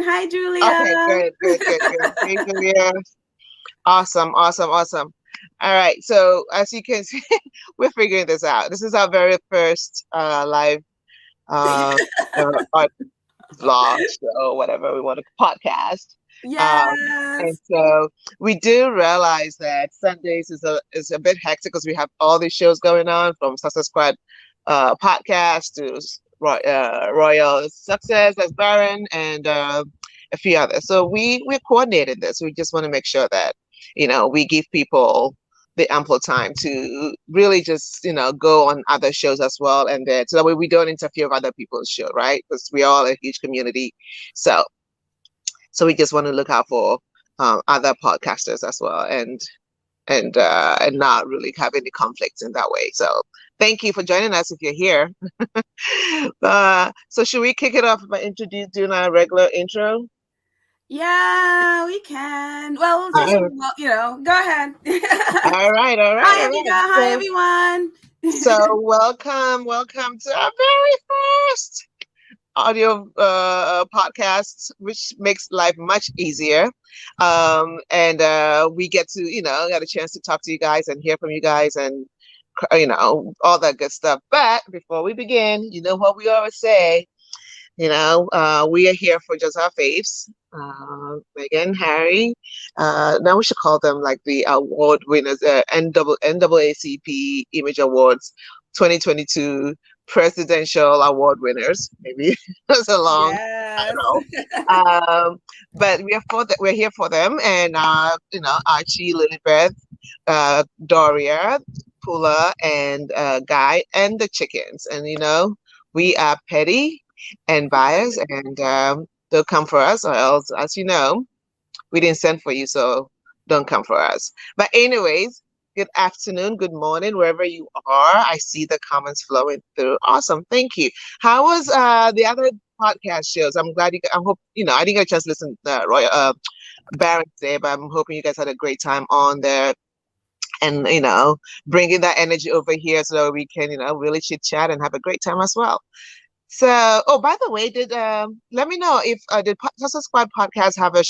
Hi, Okay, Julia. good. Hey, Doria. Awesome. All right. So as you can see, we're figuring this out. This is our very first live uh, art vlog show, whatever we want to podcast. And Yes. so we do realize that Sundays is a bit hectic because we have all these shows going on, from Sussex Squad podcast to Royal Success as Baron, and a few others. So we're coordinating this. We just want to make sure that we give people the ample time to really just go on other shows as well, and then so that way we don't interfere with other people's show, right? Because we're all a huge community. So so we just want to look out for other podcasters as well, and not really have any conflicts in that way. So thank you for joining us if you're here. So should we kick it off by doing our regular intro? Yeah, we can. Well, we'll just, Uh, go ahead. all Hi, right. Amiga. Hi, everyone. So welcome to our very first audio podcast, which makes life much easier. And we get to, get a chance to talk to you guys and hear from you guys, and all that good stuff. But before we begin, you know what we always say. We are here for just our faves. Meghan Harry. Now we should call them like the award winners, NAACP Image Awards 2022 presidential award winners. Maybe that's a long, I Yes. don't know. But we're here for them, and Archie, Lilibeth, Doria, Pula, and Guy, and the chickens, and we are petty and biased, and they'll come for us, or else, as you know, we didn't send for you, so don't come for us. But anyways, good afternoon, good morning, wherever you are. I see the comments flowing through. Awesome, thank you. How was the other podcast shows? I'm glad I hope I didn't get a chance to listen to Roy Baron today, but I'm hoping you guys had a great time on there, and bringing that energy over here so that we can really chit chat and have a great time as well. So, oh, by the way, did let me know if did Hustle Squad podcast have a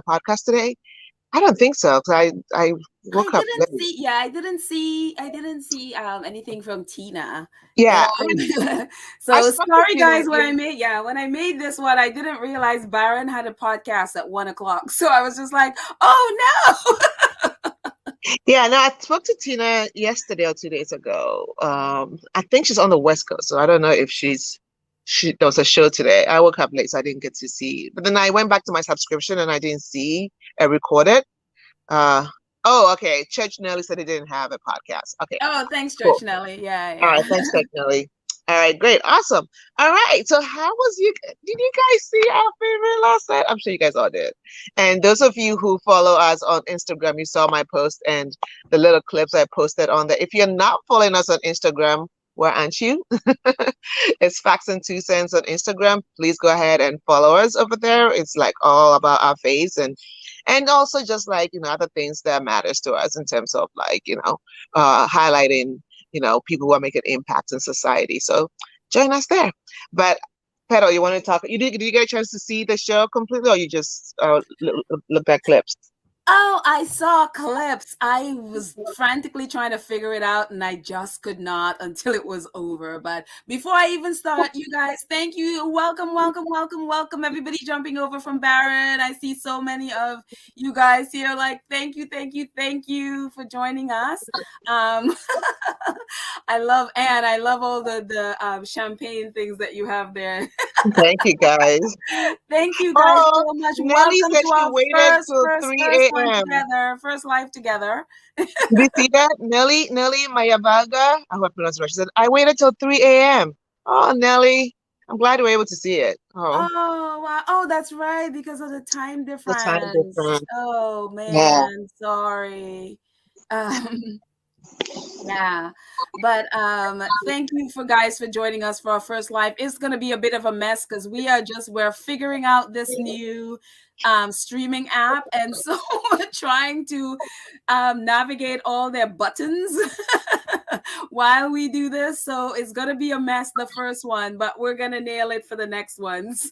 podcast today? I don't think so, because I I woke up didn't late. see. Yeah, I didn't see anything from Tina. Yeah, I So spoke to sorry, Tina. guys. When I made this one, I didn't realize Baron had a podcast at 1 o'clock. So I was just like, oh no. Yeah, no, I spoke to Tina yesterday or 2 days ago. I think she's on the West Coast, so I don't know if there was a show today. I woke up late, so I didn't get to see. But then I went back to my subscription and I didn't see a recorded. Uh, oh, okay. Church Nelly said he didn't have a podcast. Okay, Oh, thanks, cool. Church Nelly. Yeah, All yeah. right, thanks, Church Nelly. All right, great, awesome. All right, so how was you? Did you guys see our favorite last night? I'm sure you guys all did. And those of you who follow us on Instagram, you saw my post and the little clips I posted on there. If you're not following us on Instagram, where aren't you? It's Facts and Two Cents on Instagram. Please go ahead and follow us over there. It's like all about our faith, and also just like other things that matters to us in terms of like highlighting people who are making impacts in society. So join us there. But Pedro, you want to talk? Did you get a chance to see the show completely, or you just looked at clips? Oh, I saw clips. I was frantically trying to figure it out and I just could not until it was over. But before I even start, you guys, thank you. Welcome, welcome, welcome, welcome. Everybody jumping over from Barron. I see so many of you guys here. Like, thank you, thank you, thank you for joining us. Um, I love all the champagne things that you have there. Thank you, guys. Thank you guys Oh, so much. Nelly Welcome said to she our waited first, till first, first 3 one a.m. together, first life together. Did you see that? Nelly Mayabaga, I hope I pronounced it right. She said, I waited till 3 a.m. Oh, Nelly, I'm glad you were able to see it. Oh, Oh, wow. Oh, that's right, because of the time the time difference. difference. Oh Yeah. man, sorry. Um, Yeah. But thank you for guys for joining us for our first live. It's gonna be a bit of a mess because we're figuring out this new streaming app, and so we're trying to navigate all their buttons while we do this. So it's gonna be a mess the first one, but we're gonna nail it for the next ones.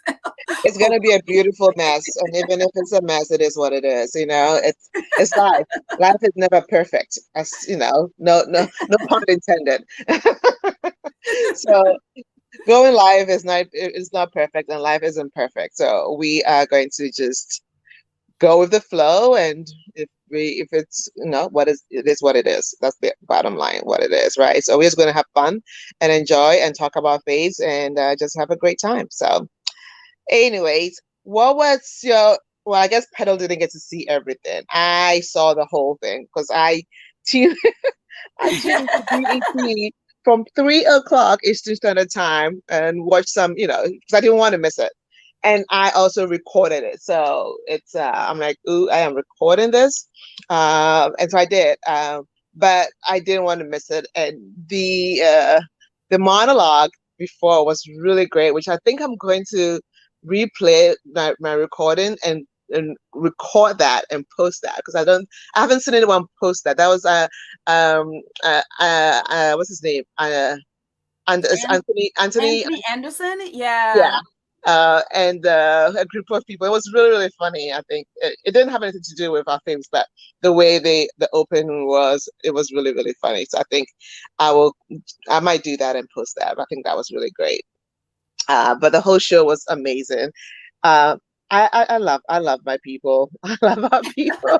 It's gonna be a beautiful mess, and even if it's a mess, it is what it is. It's life. Life is never perfect, as you know. No pun intended. So going live is not perfect, and life isn't perfect. So we are going to just go with the flow, and if it's what is what it is. That's the bottom line, what it is, right? So we're just going to have fun and enjoy and talk about faiths and just have a great time. So anyways, what was your well, I guess Pedal didn't get to see everything. I saw the whole thing because tuned I tuned into BET from 3 o'clock Eastern Standard Time and watched some, because I didn't want to miss it. And I also recorded it. So I'm like, ooh, I am recording this. And so I did. But I didn't want to miss it. And the monologue before was really great, which I think I'm going to replay my recording and record that and post that because I haven't seen anyone post that. That was what's his name? And it's And Anthony, Anthony Anderson, yeah. yeah. And a group of people. It was really, really funny. I think it didn't have anything to do with our things, but the way the open was, it was really, really funny. So I think I might do that and post that. I think that was really great. But the whole show was amazing. Uh, I love my people. I love our people.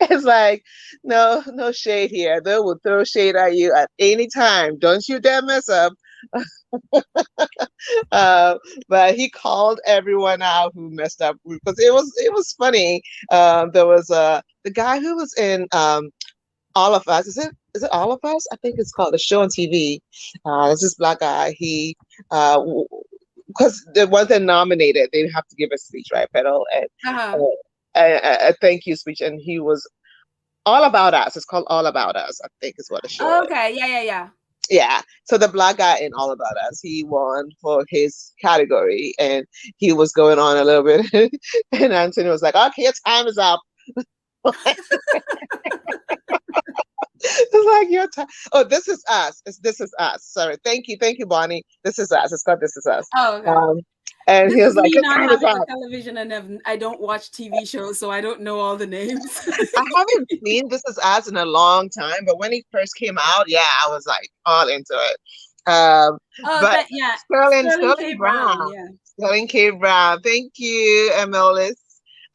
It's like no shade here. They will throw shade at you at any time. Don't you dare mess up. uh, but he called everyone out who messed up because it was funny. There was the guy who was in All of Us. Is it All of Us? I think it's called the show on TV. There's this black guy. He because the ones that nominated, they have to give a speech, right, Pedal, and Uh-huh. a thank you speech, and he was All About Us. It's called All About Us, I think is what the show is. Okay, yeah. Yeah. So the black guy in All About Us, he won for his category, and he was going on a little bit, and Anthony was like, "Okay, your time is up." It's like your time. Oh, This Is Us. This Is Us. Sorry. Thank you, Bonnie. This Is Us. It's called This Is Us. Oh, okay. Um, and This he was is like, me "Your not time is having a up." television and I don't watch TV shows, so I don't know all the names. I haven't seen This Is Us in a long time, but when he first came out, yeah, I was like all into it. Oh, But yeah. Sterling Sterling K. Brown, Brown, yeah. Sterling K. Brown, thank you, Emelis.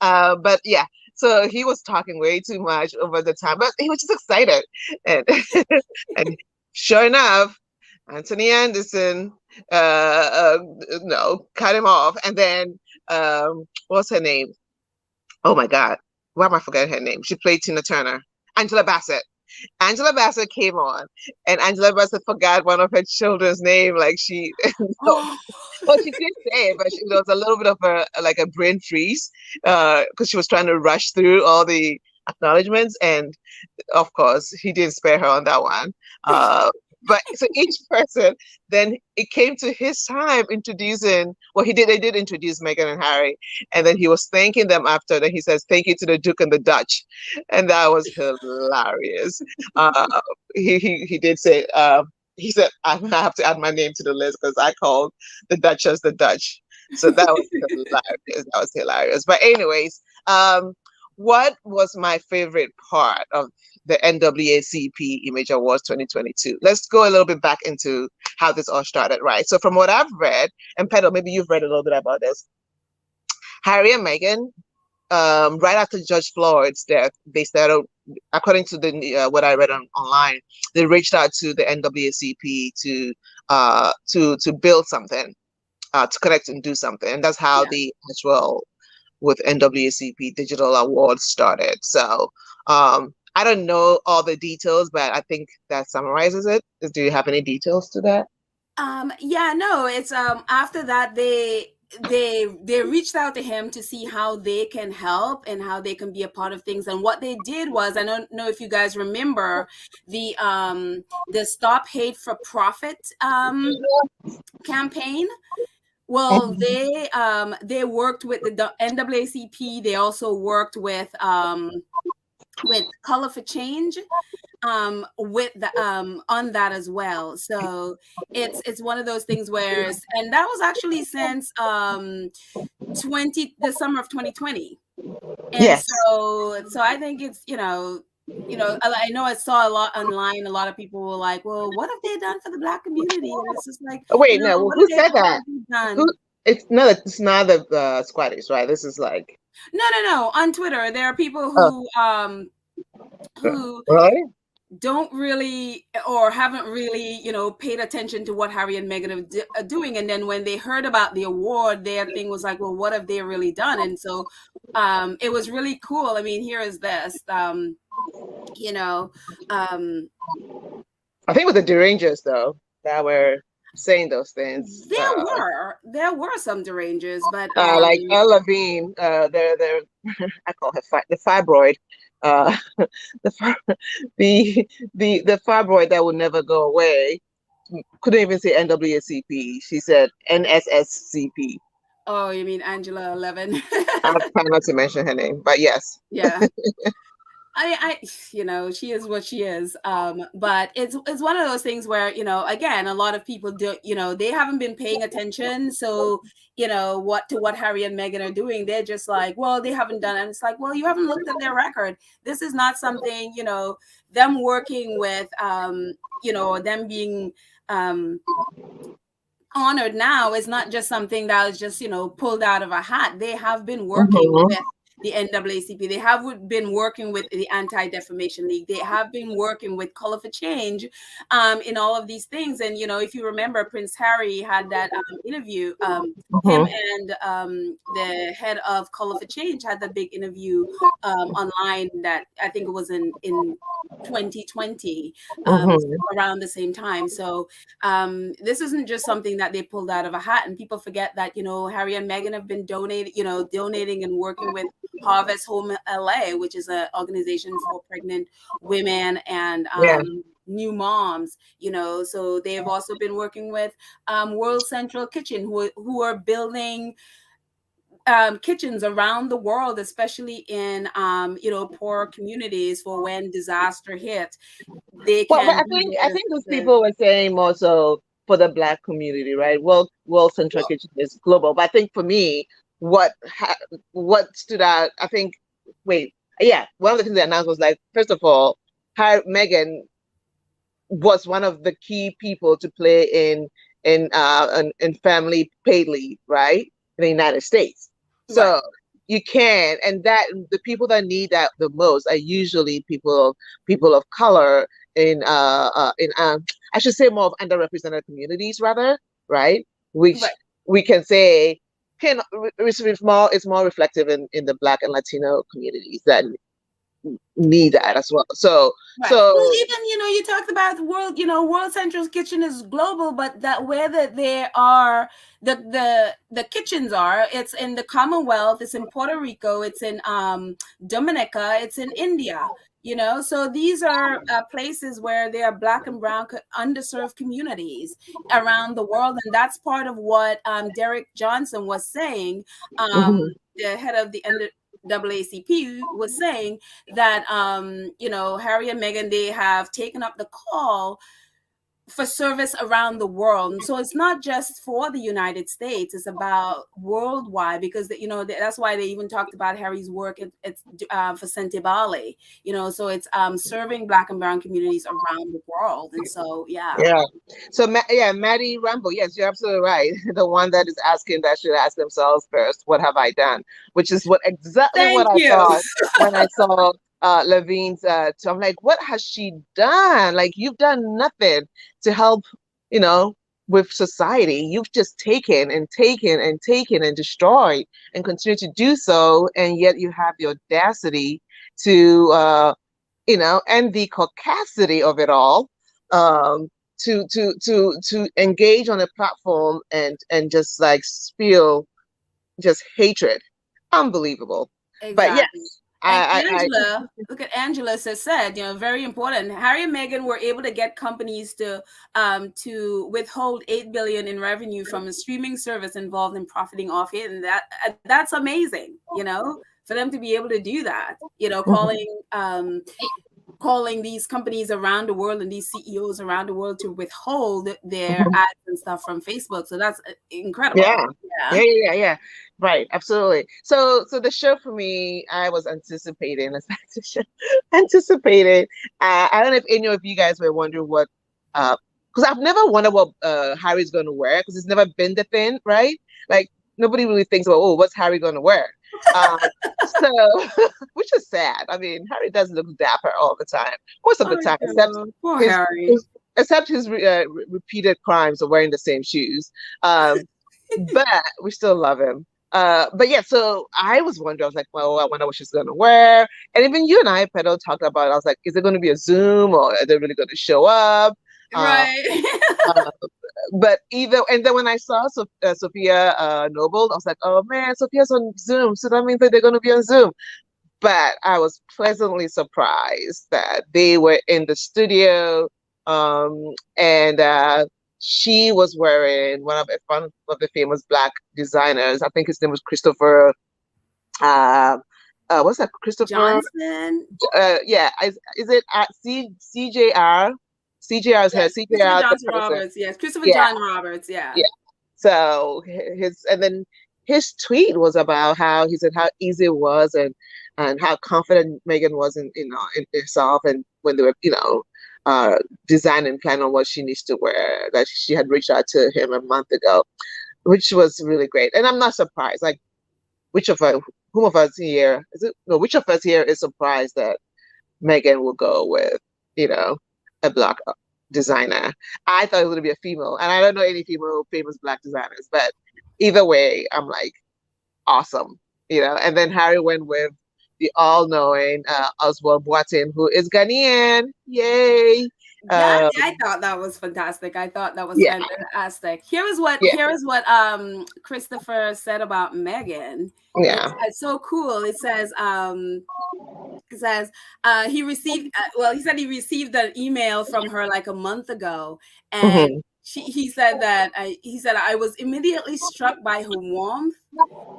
But yeah, so he was talking way too much over the time, but he was just excited, and and sure enough, Anthony Anderson, no, cut him off, and then what's her name? Oh my God, why am I forgetting her name? She played Tina Turner. Angela Bassett. Angela Bassett came on, and Angela Bassett forgot one of her children's name. Like no, Oh, well, she did say it, but there was a little bit of a brain freeze because she was trying to rush through all the acknowledgments, and of course, he didn't spare her on that one. But so each person, then it came to his time introducing. Well, they did introduce Meghan and Harry, and then he was thanking them after. Then he says, "Thank you to the Duke and the Dutch," and that was hilarious. Uh, he did say. He said, "I have to add my name to the list because I called the Duchess the Dutch." So that was hilarious. That was hilarious. But anyways, what was my favorite part of the NAACP Image Awards 2022? Let's go a little bit back into how this all started, right? So from what I've read, and Pedro, maybe you've read a little bit about this. Harry and Meghan, right after Judge Floyd's death, they started, according to the what I read online, they reached out to the NAACP to build something, to connect and do something, and that's how yeah. the actual with NAACP Digital Awards started. So I don't know all the details, but I think that summarizes it. Do you have any details to that? Yeah, no, it's after that they reached out to him to see how they can help and how they can be a part of things. And what they did was, I don't know if you guys remember the Stop Hate for Profit campaign. Well, they worked with the NAACP. They also worked with Color for Change. with the on that as well. So it's one of those things where, and that was actually since 20 the summer of 2020. And Yes. so I think it's, I know I saw a lot online. A lot of people were like, "Well, what have they done for the Black community?" And it's just like, Oh, wait, no. Well, what who have they said that? Who? done? It's not the squatties, right? This is like. No, no, no. On Twitter, there are people Oh, who really? don't really or haven't really, paid attention to what Harry and Meghan are doing. And then when they heard about the award, their thing was like, well, what have they really done? And so it was really cool. I mean, here is this, you know, um, I think with the derangers though that were saying those things. there were some derangers, but Like Elle Levine, they're I call her the fibroid, uh, the the fibroid that would never go away. Couldn't even say NAACP. She said NSSCP. oh, you mean Angela 11? I'm trying not to mention her name, but yes. Yeah. She is what she is. But it's one of those things where, again, a lot of people do, they haven't been paying attention. So, what Harry and Meghan are doing, they're just like, well, they haven't done it. And it's like, well, you haven't looked at their record. This is not something, them working with, them being honored now is not just something that is just, pulled out of a hat. They have been working Mhm. with the NAACP. They have been working with the Anti-Defamation League. They have been working with Color for Change in all of these things. And, if you remember, Prince Harry had that interview. Him Mhm. and the head of Color for Change had the big interview online that I think it was in 2020, Mhm. around the same time. So this isn't just something that they pulled out of a hat. And people forget that, Harry and Meghan have been donating and working with Harvest Home LA, which is an organization for pregnant women and Yeah. new moms. So they've also been working with World Central Kitchen, who are building kitchens around the world, especially in poor communities, for when disaster hits, they Well, but can be I there think those to. people were saying more so for the Black community, right? World Central Kitchen is global, but I think for me, what what stood out, I think, wait, yeah, one of the things they announced was like, first of all, how Megan was one of the key people to play in family paid leave, right? In the United States. Right. So you can, and that the people that need that the most are usually people of color in I should say more of underrepresented communities rather, right? Which Right. we can say can it's more reflective in the Black and Latino communities that need that Right. as well. So Right. Well, so even, you talked about the world, World Central Kitchen is global, but that where that there are the kitchens are, it's in the Commonwealth, it's in Puerto Rico, it's in Dominica, it's in India. So these are places where there are Black and brown underserved communities around the world, and that's part of what Derek Johnson was saying. mhm. The head of the NAACP was saying that Harry and Meghan, they have taken up the call for service around the world. And so it's not just for the United States, it's about worldwide, because that's why they even talked about Harry's work it's for Sentebale, so it's serving Black and brown communities around the world. And so Yeah. So, yeah, Maddie Rambo. Yes, you're absolutely right. The one that is asking that should ask themselves first, what have I done? Which is what exactly what thank I you. thought when I saw Levine's. So I'm like, what has she done? Like, you've done nothing to help, you know, with society. You've just taken and taken and taken and destroyed and continue to do so, and yet you have the audacity to and the caucasity of it all, um, to engage on a platform and just like spew just hatred. Unbelievable. But yes, Exactly. And I Angela, look at Angela said, very important. Harry and Meghan were able to get companies to withhold 8 billion in revenue from a streaming service involved in profiting off it, and that's amazing. For them to be able to do that. Calling calling these companies around the world and these CEOs around the world to withhold their ads and stuff from Facebook. So that's incredible. Yeah. Yeah. Yeah. Right, absolutely. So the show for me, I was anticipating, anticipating. I don't know if any of you guys were wondering what, because I've never wondered what Harry's going to wear because it's never been the thing, right? Like nobody really thinks about, oh, what's Harry going to wear? Um, so, which is sad. I mean, Harry does look dapper all the time, most of the Oh, time, no. Poor his, Harry. his except his repeated crimes of wearing the same shoes. But we still love him. But yeah, so I was wondering, I was like, well, I wonder what she's gonna wear. And even you and I, Pedro, talked about it. I was like, is it gonna be a Zoom or are they really gonna show up? Uh, Right. uh, but either, and then when I saw Sophia Noble, I was like, oh man, Sophia's on Zoom, so that means that they're gonna be on Zoom. But I was pleasantly surprised that they were in the studio, and she was wearing one of the famous black designers. I think his name was Christopher. Uh, what's that? Christopher. Johnson. Yeah. Is it at CJR? CJR's Yes. hair. Christopher CJR the Johnson person. Roberts. Yes. Christopher Yeah. John Roberts. Yeah. Yeah. So and then his tweet was about how he said how easy it was and how confident Meghan was in herself and when they were uh designing plan on what she needs to wear, that she had reached out to him a month ago, which was really great. And I'm not surprised. Like which of us whom of us here is it no which of us here is surprised that Meghan will go with, you know, a black designer. I thought it was going to be a female, and I don't know any female famous black designers, but either way, I'm like, awesome, And then Harry went with the all-knowing Oswald Boateng, who is Ghanaian. Yay! That Um, I thought that was fantastic. I thought that was yeah, fantastic. Here is what Christopher said about Megan. yeah. It's so cool. It says he received he said he received an email from her like a month ago, and Hmm. he said I was immediately struck by her warmth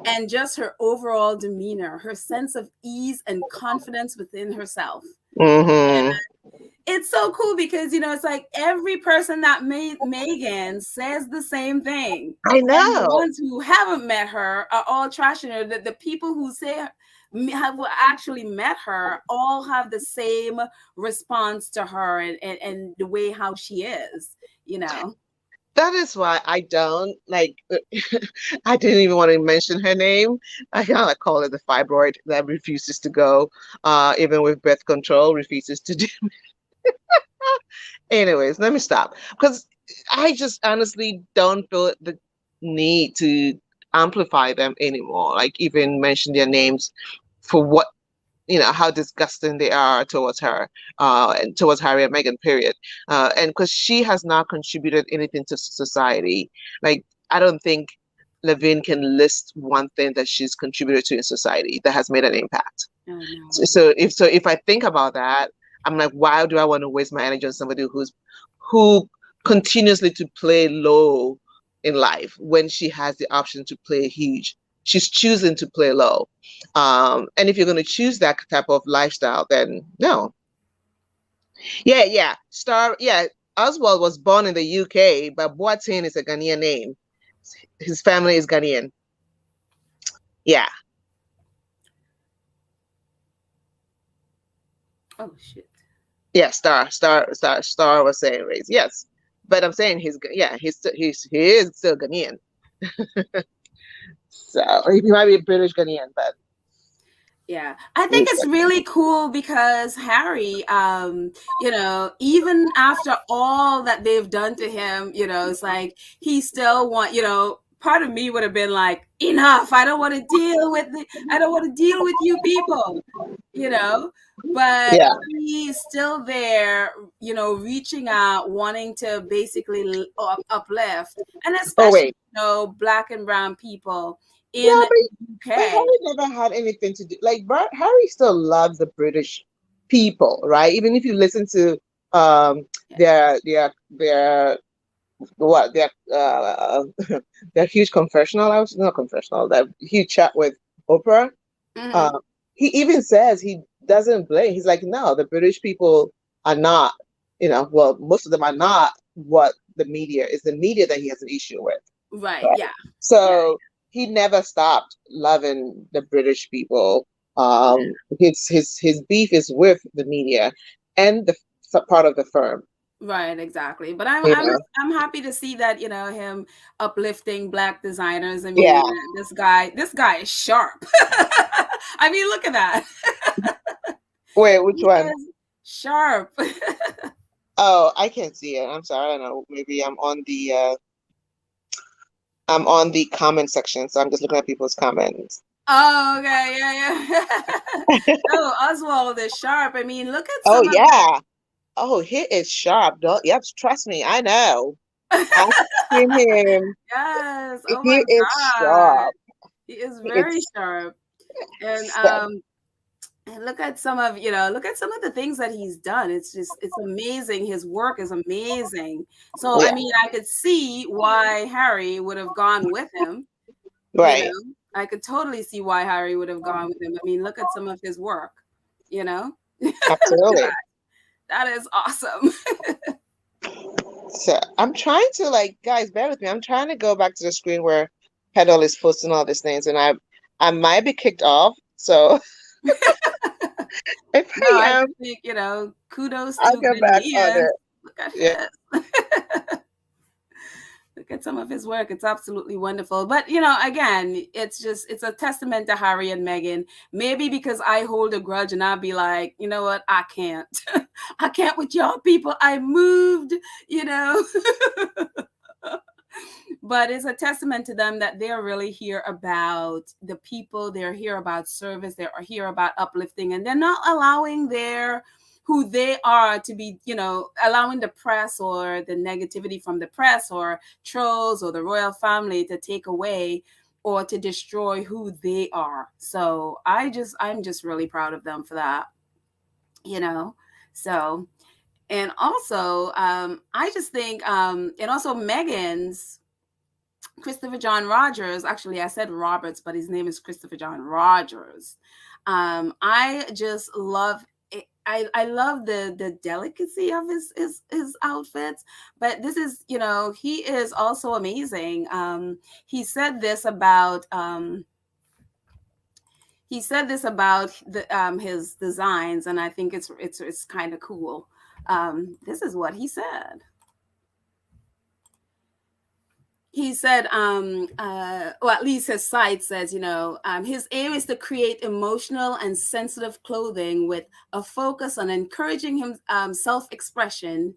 and just her overall demeanor, her sense of ease and confidence within herself. Hmm. It's so cool because it's like every person that made Megan says the same thing, I and the know. ones who haven't met her are all trashing her. The people who say have actually met her all have the same response to her and the way how she is, you know. That is why I don't like. I didn't even want to mention her name. I kind of call it the fibroid that refuses to go, even with birth control, refuses to do. Anyways, let me stop because I just honestly don't feel the need to amplify them anymore. Like even mention their names for what how disgusting they are towards her, and towards Harry and Meghan, period. And because she has not contributed anything to society. Like I don't think Levine can list one thing that she's contributed to in society that has made an impact. I know. So if I think about that, I'm like, why do I want to waste my energy on somebody who continuously to play low in life when she has the option to play huge? She's choosing to play low. And if you're going to choose that type of lifestyle, then no. Yeah. Oswald was born in the UK, but Boateng is a Ghanaian name. His family is Ghanaian. Yeah. Oh shit. Yeah, Star was saying race. Yes. But I'm saying he is still Ghanaian. So he might be a British Ghanaian, but Yeah, I think it's really cool because Harry, even after all that they've done to him, it's like he still part of me would have been like, enough. I don't want to deal with you people, you know. But yeah. he's still there, reaching out, wanting to basically uplift, and Oh especially wait. black and brown people in Yeah, the but UK. Harry never had anything to do. Like Harry still loves the British people, right? Even if you listen to their what their huge confessional. I was not confessional. That huge chat with Oprah. Mhm. Uh, he even says he doesn't blame. He's like, no, the British people are not, well, most of them are not what the media is. The media that he has an issue with. Right. Right. Yeah. Yeah. So he never stopped loving the British people. His beef is with the media and the part of the firm. Right, exactly. But I'm You I'm know, I'm happy to see that, him uplifting black designers. I yeah. mean, this guy is sharp. I mean, look at that. Wait, which He one? is sharp. Oh, I can't see it. I'm sorry. I don't know. Maybe I'm on the comment section, so I'm just looking at people's comments. Oh, okay, yeah, yeah. No, Oswald is sharp. I mean, look at Oh some of yeah. Oh, he is sharp. Don't, yep, trust me, I know. I've seen him. Yes. Oh He my is God. sharp. He is very It's sharp. And so, and look at some of the things that he's done. It's amazing. His work is amazing. So I yeah, mean, I could see why Harry would have gone with him, you right. know. I could totally see why Harry would have gone with him. I mean, look at some of his work, you know. Look at Absolutely. that. That is awesome. So I'm trying to, like, guys, bear with me. I'm trying to go back to the screen where Pedal is posting all these things, and I might be kicked off. So if No, I I am, just think, kudos I'll to get back on Ghanaians. it. Look at Yeah. this. Look at some of his work. It's absolutely wonderful. But, again, it's a testament to Harry and Meghan. Maybe because I hold a grudge and I'll be like, you know what? I can't. I can't with y'all people. I moved, you know. But it's a testament to them that they're really here about the people. They're here about service. They're here about uplifting, and they're not allowing their who they are to be, allowing the press or the negativity from the press or trolls or the royal family to take away or to destroy who they are. So I'm just really proud of them for that, you know. So and also I just think and also Megan's Christopher John Rogers. Actually, I said Roberts, but his name is Christopher John Rogers. I just love it. I love the delicacy of his outfits, but this is he is also amazing. He said this about his designs, and I think it's kind of cool. This is what he said. He said, or at least his site says, his aim is to create emotional and sensitive clothing with a focus on encouraging him self-expression.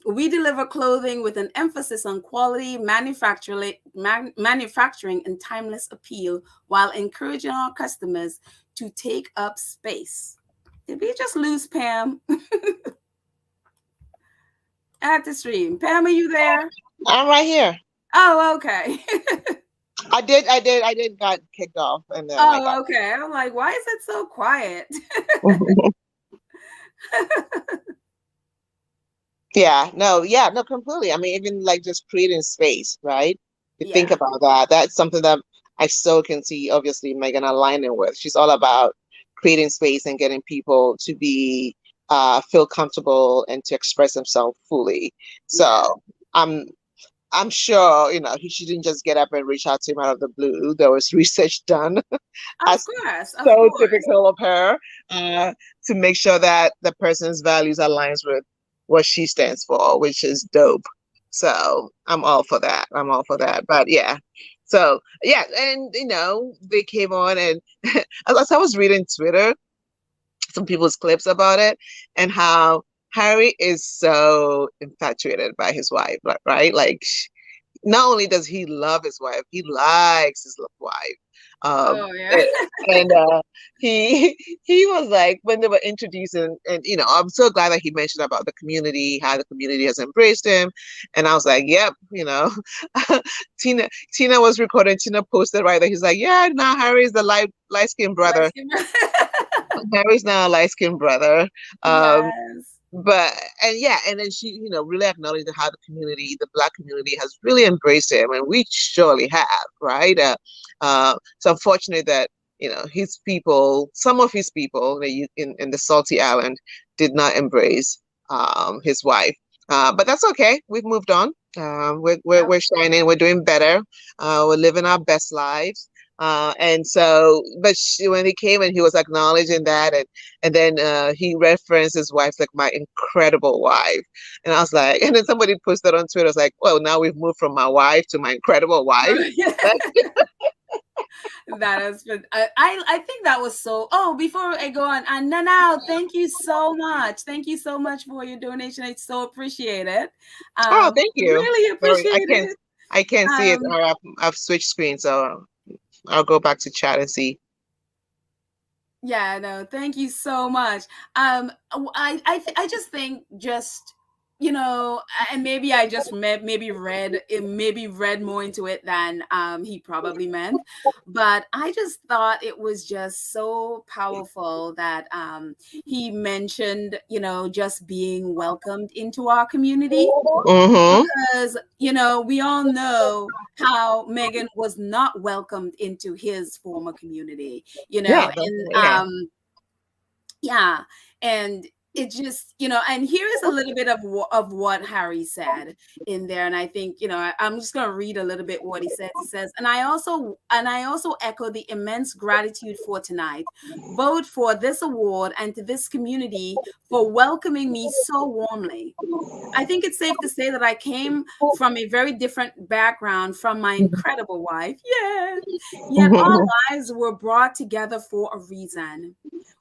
We deliver clothing with an emphasis on quality, manufacturing, and timeless appeal, while encouraging our customers to take up space. Did we just lose Pam at the stream? Pam, are you there? I'm right here. Oh, okay. I did got kicked off, and then I got. Oh, okay. I'm like, why is it so quiet? Yeah, no, completely. I mean, even like just creating space, right? You think Yeah, about that. That's something that I so can see, obviously, Megan aligning with. She's all about creating space and getting people to be feel comfortable and to express themselves fully. yeah. So I'm I'm sure, she didn't just get up and reach out to him out of the blue. There was research done, Of as course, of so course. typical of her, to make sure that the person's values aligns with what she stands for, which is dope. So I'm all for that. I'm all for that. But yeah. So yeah, and they came on, and as I was reading Twitter, some people's clips about it, and how Harry is so infatuated by his wife, right? Like, not only does he love his wife, he likes his wife. Oh, yeah. A- and he he was like, when they were introducing, and I'm so glad that he mentioned about the community, how the community has embraced him, and I was like, yep, Tina was recording. Tina posted right there. He's like, yeah, now Harry's the light skinned Light brother. skin. Harry's now a light skinned brother. Um, Yes. but and yeah, and then she, really acknowledged how the black community has really embraced him, and we surely have, right? It's unfortunate that his people, some of his people in the Salty Island did not embrace his wife. But that's okay. We've moved on. Yep. We're shining. We're doing better. We're living our best lives. And so, but when he came and he was acknowledging that, and then he referenced his wife like my incredible wife, and I was like, and then somebody posted on Twitter, I was like, well, now we've moved from my wife to my incredible wife. That is, I think that was so. Oh, before I go on, and now, thank you so much. Thank you so much for your donation. I so appreciate it. Oh, thank you. Really Sorry, appreciate it. I can't see it, Um, or I've switched screens, so I'll go back to chat and see. Yeah, no, thank you so much. I just think just and maybe I just maybe read more into it than he probably meant, but I just thought it was just so powerful that he mentioned just being welcomed into our community, Mm-hmm. because we all know how Meghan was not welcomed into his former community, Yeah, and yeah. yeah, and it just and here is a little bit of what Harry said in there, and I think I'm just going to read a little bit what he says. He says, and I also echo the immense gratitude for tonight, both for this award and to this community for welcoming me so warmly. I think it's safe to say that I came from a very different background from my incredible wife. Yeah. Yet our lives were brought together for a reason.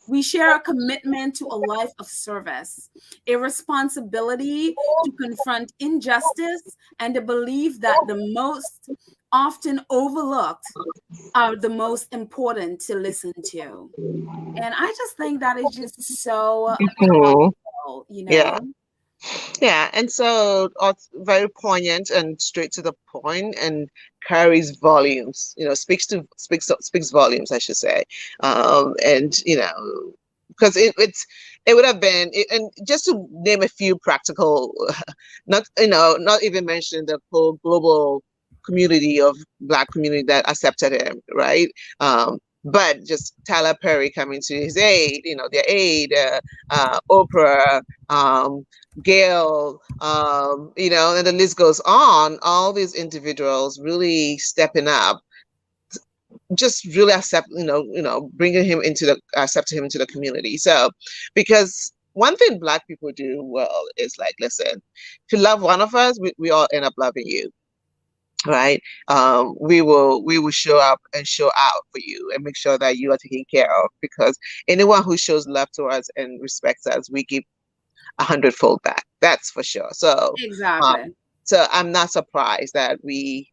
We share a commitment to a life of service, a responsibility to confront injustice, and a belief that the most often overlooked are the most important to listen to. And I just think that is just so Mhm. powerful, Yeah. Yeah, and so it's very poignant and straight to the point, and carries volumes. Speaks volumes, I should say. And because it would have been, and just to name a few practical, not even mention the whole global community of Black community that accepted him, right? But just Tyler Perry coming to his aid, their aid, Oprah. Gail, and the list goes on. All these individuals really stepping up, just really bringing him accepting him into the community. So, because one thing Black people do well is like, listen, if you love one of us, we all end up loving you, right? We will show up and show out for you and make sure that you are taken care of, because anyone who shows love to us and respects us, we give 100-fold back. That's for sure. Um, Exactly. so I'm not surprised that we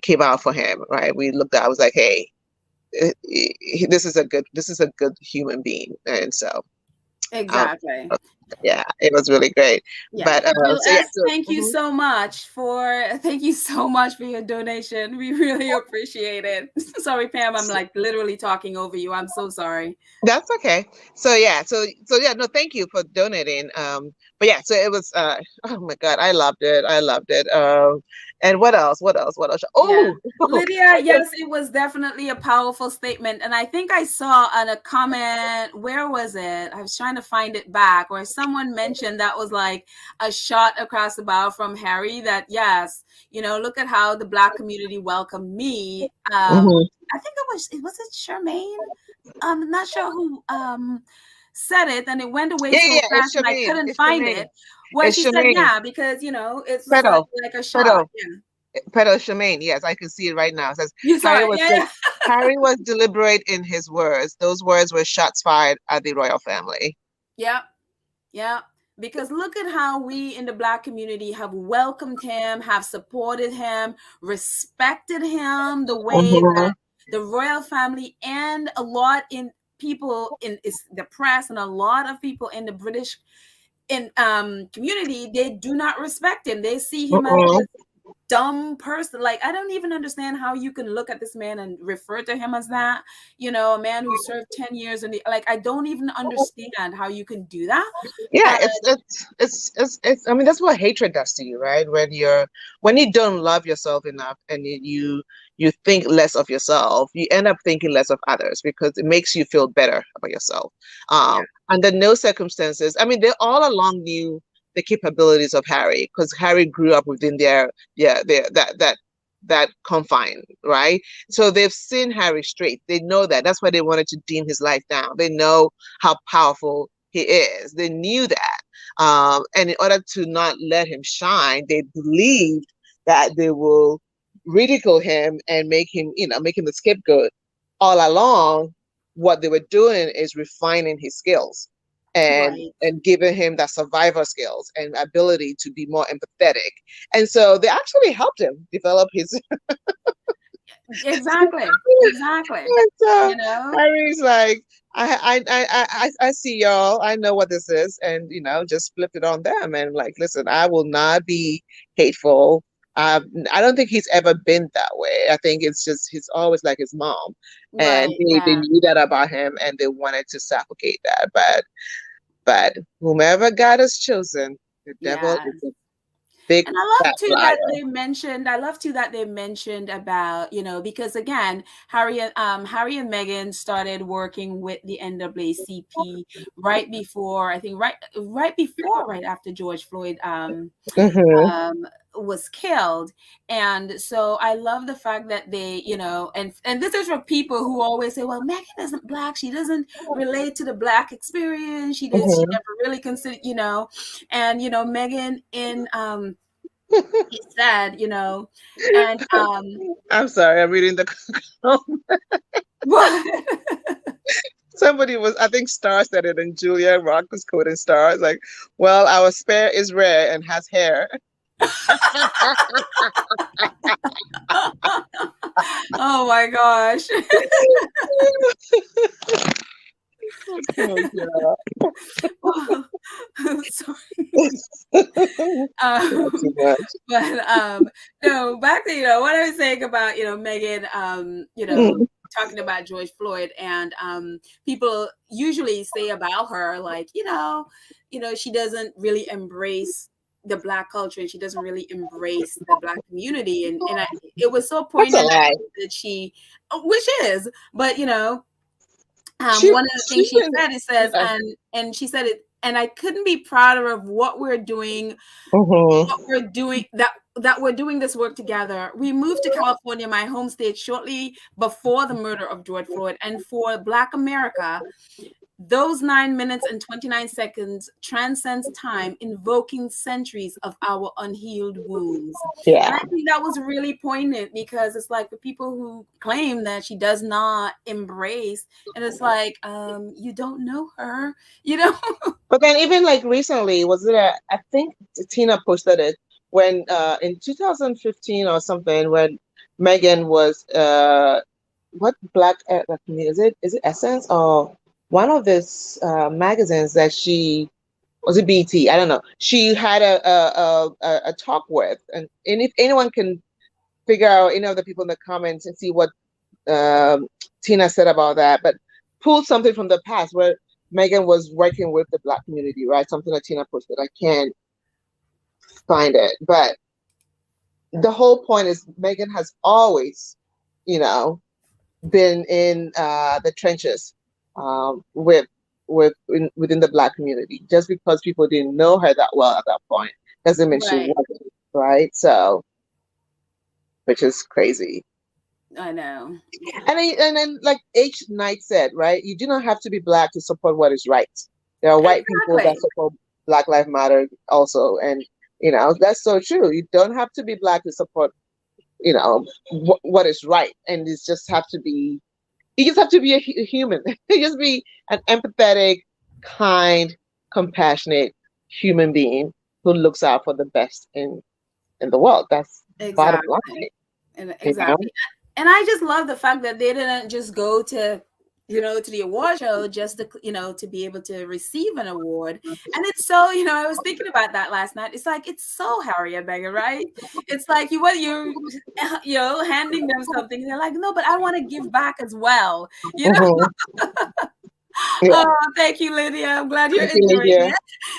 came out for him, right? We looked at, I was like, hey, this is a good human being, and so um, Exactly. yeah, it was really great. Yeah. But Well, so yeah, S, thank you so much for your donation. We really appreciate it. Sorry, Pam, I'm like literally talking over you. I'm so sorry. that's okay. So yeah, no, thank you for donating. But yeah, so it was oh my God, I loved it. I loved it. And what else? What else? What else? Yeah. Oh, Lydia, yes, it was definitely a powerful statement. And I think I saw on a comment, where was it? I was trying to find it back, where someone mentioned that was like a shot across the bow from Harry, that yes, look at how the Black community welcomed me. mhm. I think was it Charmaine? I'm not sure who said it, and it went away Yeah, so yeah, yeah, fast and I couldn't It's find Shemaine. it. Where It's she said, Shemaine. yeah, because it was Pedo. like a shot. Pedo. Yeah. Pedo Shemaine. Yes, I can see it right now. It says You saw Harry it, was yeah, de- yeah. Harry was deliberate in his words. Those words were shots fired at the royal family. Yeah, yeah. Because look at how we in the Black community have welcomed him, have supported him, respected him the way Mhm. that the royal family and a lot in people in is the press and a lot of people in the British community, they do not respect him. They see him as Mhm. this dumb person. Like, I don't even understand how you can look at this man and refer to him as that. A man who served 10 years in the, like, I don't even understand how you can do that. Yeah, Uh, it's I mean, that's what hatred does to you, right? When you don't love yourself enough, and you you think less of yourself. You end up thinking less of others because it makes you feel better about yourself. Yeah. Under no circumstances, I mean, they all along knew the capabilities of Harry because Harry grew up within their that confine, right? So they've seen Harry straight. They know that. That's why they wanted to dim his light down. They know how powerful he is. They knew that. And in order to not let him shine, they believed that they will ridicule him and make him the scapegoat. All along, what they were doing is refining his skills Right. and giving him that survivor skills and ability to be more empathetic. And so they actually helped him develop his. Exactly. Exactly. And so You know? Harry's like, I see y'all. I know what this is, and just flipped it on them and like, listen, I will not be hateful. I don't think he's ever been that way. I think it's just he's always like his mom, and Right. they Yeah. knew that about him, and they wanted to suffocate that. But whomever God has chosen, the devil Yeah. is a big And I love fat too that liar. they mentioned. I love too that they mentioned about, because again, Harry and Meghan started working with the NAACP right before, I think, right after George Floyd Hmm. um, was killed. And so I love the fact that they, and this is for people who always say, well, Megan isn't black. She doesn't relate to the black experience. She Hmm. never really considered, and, Megan he said, and, I'm sorry, I'm reading the. what? Somebody was, I think Star said it, and Julia Rock was quoting Star. It's like, well, our spare is rare and has hair. Oh my gosh. Oh, Well, sorry. yeah. Too Um, much. but no, back to what I was saying about Megan, Mhm. talking about George Floyd, and people usually say about her like she doesn't really embrace the black culture, and she doesn't really embrace the black community, and it was so That's a poignant lie. that she, which is, but She one of the she things she can. said, it says, Yeah. and she said it, and I couldn't be prouder of Mhm. what we're doing, that we're doing this work together. We moved to California, my home state, shortly before the murder of George Floyd, and for Black America, those 9 minutes and 29 seconds transcends time, invoking centuries of our unhealed wounds. And Yeah. I think that was really poignant, because it's like the people who claim that she does not embrace, and it's like, you don't know her, you know? But then even like recently, was it I think Tina posted it when in 2015 or something when Megan was what black is it Essence or one of this magazines that she was it BT? I don't know. She had a talk with, and if anyone can figure out any of the people in the comments and see what um, Tina said about that, but pulled something from the past where Megan was working with the black community, right? Something that Tina posted. I can't find it, but the whole point is Megan has always, you know, been in the trenches with within the black community. Just because people didn't know her that well at that point doesn't mean she Right. wasn't, right? So, which is crazy. I know. And then like H Knight said, right? You do not have to be black to support what is right. There are white people that Exactly. support Black Lives Matter also, and that's so true. You don't have to be black to support what is right, and it's just have to be. You just have to be a human. You just be an empathetic, kind, compassionate human being who looks out for the best in the world. That's bottom Exactly. line, And you know. exactly. And I just love the fact that they didn't just go to the award show just to be able to receive an award. And it's so, I was thinking about that last night. It's like, it's so Harry and Meghan, right? It's like you're handing them something. They're like, no, but I want to give back as well. You know? Mhm. Yeah. Oh, thank you, Lydia. I'm glad you're Thank you, enjoying Lydia.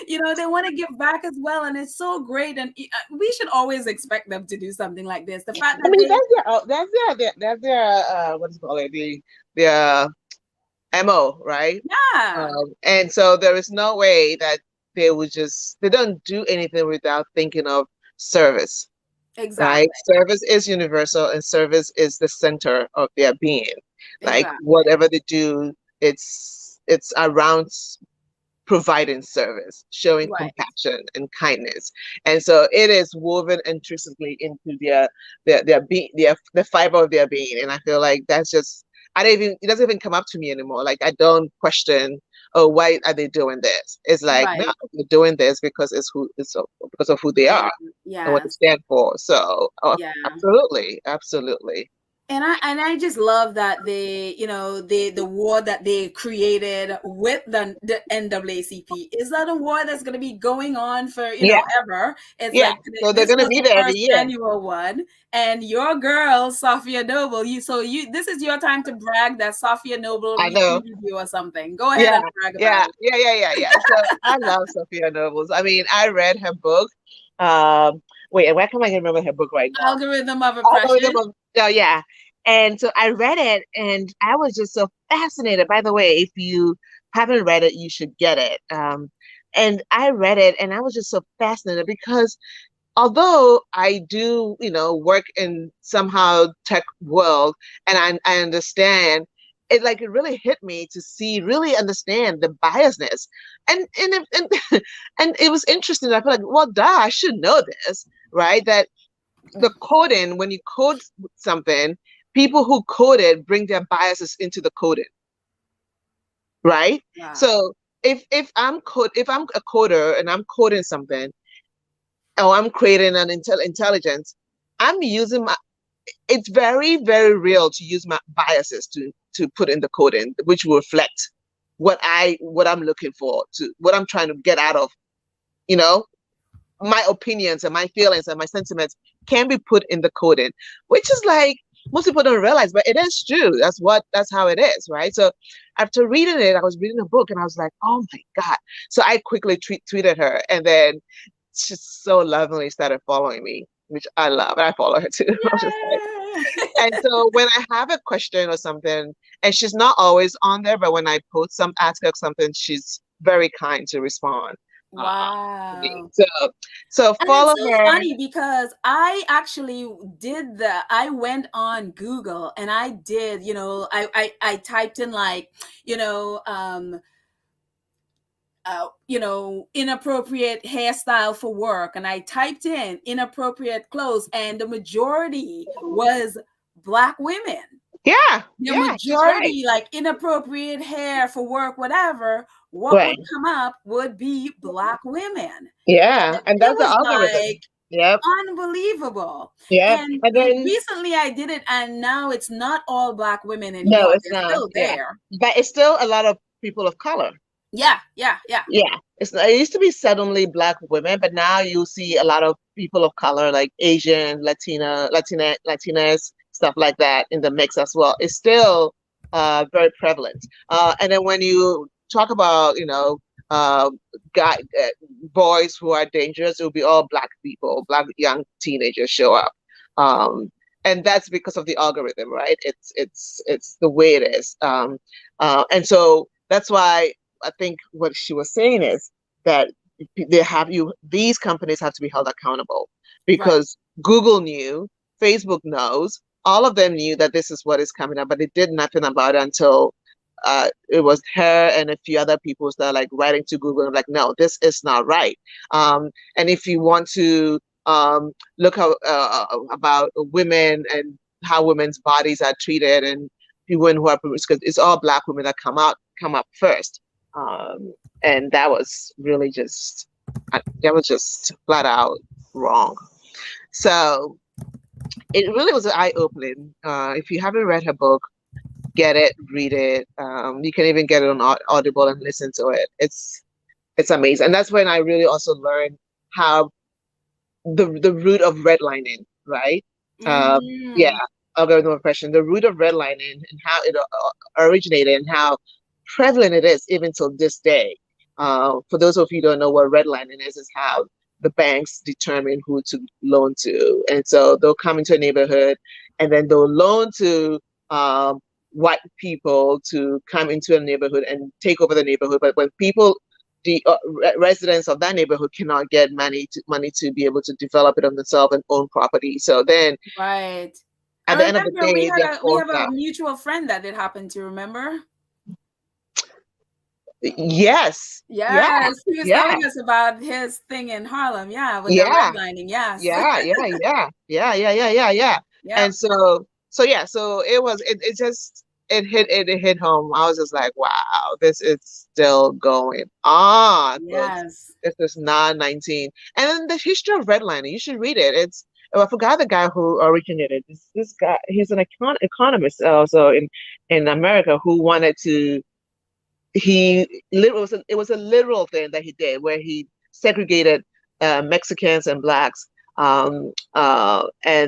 it. They want to give back as well, and it's so great. And we should always expect them to do something like this. The fact I that mean, they, that's their what is it called, their MO, right? yeah, And so there is no way that they don't do anything without thinking of service, right? exactly, Service is universal and service is the center of their being. Like exactly, whatever they do, it's around providing service, showing right, compassion and kindness. And so it is woven intrinsically into their being, the fiber of their being. And I feel like that's just I don't even it doesn't even come up to me anymore. Like I don't question, oh, why are they doing this? It's like, no, right. they're doing this because because of who they They, are and what they yes, stand for. So yeah. absolutely, absolutely. And I just love that the war that they created with the NAACP is that a war that's going to be going on for Yeah, ever. It's yeah. like So they're this gonna was be the there every first year. annual one, and your girl Sophia Noble, this is your time to brag that Sophia Noble I know. retweeted you or something. Go ahead Yeah, and brag about yeah, it. yeah, yeah, yeah, yeah. So I love Sophia Nobles. I mean, I read her book. Um, Wait, why can't I remember her book right now? Algorithm of Algorithm oppression. of, oh yeah. And so I read it and I was just so fascinated. By the way, if you haven't read it, you should get it. And I read it and I was just so fascinated because although I do, work in somehow tech world and I understand it, like it really hit me to really understand the biasness. And and it was interesting. I feel like, well, duh, I should know this, right? That the coding, when you code something, people who code it bring their biases into the coding, right? Wow. So if I'm a coder and I'm coding something, or I'm creating an intelligence, I'm using my it's very, very real to use my biases to put in the coding, which will reflect what I'm looking for, to what I'm trying to get out of, you know, my opinions and my feelings and my sentiments can be put in the coding, which is like most people don't realize, but it is true. That's how it is, right? So after reading it, I was reading a book and I was like, oh my God. So I quickly tweeted her, and then she so lovingly started following me, which I love. And I follow her too. I was just like, Yeah. and so when I have a question or something, and she's not always on there, but when I ask her something, she's very kind to respond to me. Wow. So And it's follow so her. funny because I actually I went on Google and I did, I typed in like, you know, um, inappropriate hairstyle for work, and I typed in inappropriate clothes, and the majority was Black women. Yeah, The yeah, she's right. majority, like inappropriate hair for work, whatever, what would Right. come up would be Black women. Yeah, and It that's the was like algorithm. Yep. unbelievable. Yep. And And then recently I did it, and now it's not all Black women no, anymore. it's They're not. still Yeah, there. but it's still a lot of people of color. Yeah, yeah, yeah. Yeah, it used to be suddenly Black women, but now you see a lot of people of color, like Asian, Latinas, stuff like that in the mix as well. It's still very prevalent. And then when you talk about, uh, guy, boys who are dangerous, it will be all Black people, Black young teenagers show up. Um, and that's because of the algorithm, right? It's the way it is. And so that's why I think what she was saying is that these companies have to be held accountable Right. because Google knew, Facebook knows, all of them knew that this is what is coming up, but they did nothing about it until it was her and a few other people that like writing to Google and like, no, this is not right. And if you want to look about women and how women's bodies are treated and women who are because it's all Black women that come up first. And that was just flat out wrong. So it really was eye opening. If you haven't read her book, get it, read it. You can even get it on Audible and listen to it. It's amazing, and that's when I really also learned how the root of redlining, right? Um, yeah, Hmm. algorithm oppression, the root of redlining and how it originated and how prevalent it is even till this day. For those of you who don't know what redlining is how the banks determine who to loan to. And so they'll come into a neighborhood and then they'll loan to white people to come into a neighborhood and take over the neighborhood. But when people, the residents of that neighborhood cannot get money to be able to develop it on themselves and own property. So then Right. I at the end of the remember day, they're we have forced a out. mutual friend that it happened to, remember? Yes. Yeah. Yes, he was Yeah. telling us about his thing in Harlem. Yeah, with the Yeah. redlining. Yes. Yeah, yeah. Yep. And so yeah, so it just it hit home. I was just like, wow, this is still going on, folks. Yes. This is not 19. And then the history of redlining, you should read it. It's I forgot the guy who originated this guy. He's an economist also in America who wanted to it was a literal thing that he did where he segregated Mexicans and blacks, and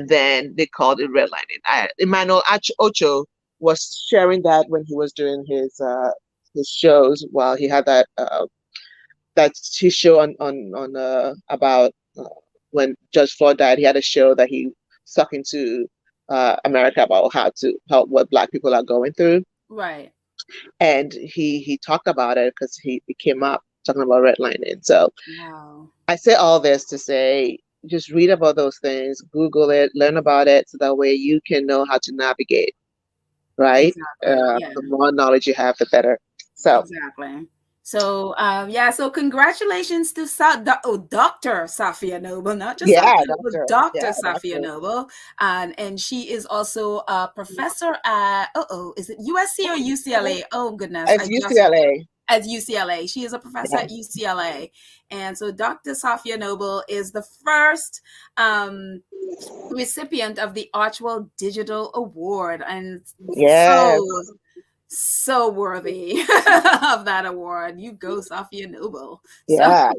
then they called it redlining. Emmanuel Ocho was sharing that when he was doing his shows while he had that's his show on about when Judge Floyd died. He had a show that he stuck into America about how what black people are going through, Right. and he talked about it because he came up talking about redlining. So Wow. I say all this to say just read about those things, Google it, learn about it, so that way you can know how to navigate, right? Exactly. Yeah. The more knowledge you have, the better. So Exactly. So, yeah, so congratulations to Dr. Safia Noble, not just yeah, Safia Noble, doctor, Dr. yeah, Safia doctor, Noble. And she is also a professor at, is it USC or UCLA? Oh, goodness. it's UCLA. At UCLA. She is a professor Yeah, at UCLA. And so Dr. Safia Noble is the first recipient of the Archwell Digital Award. And yes, so worthy of that award. You go, Safia Noble. So yeah.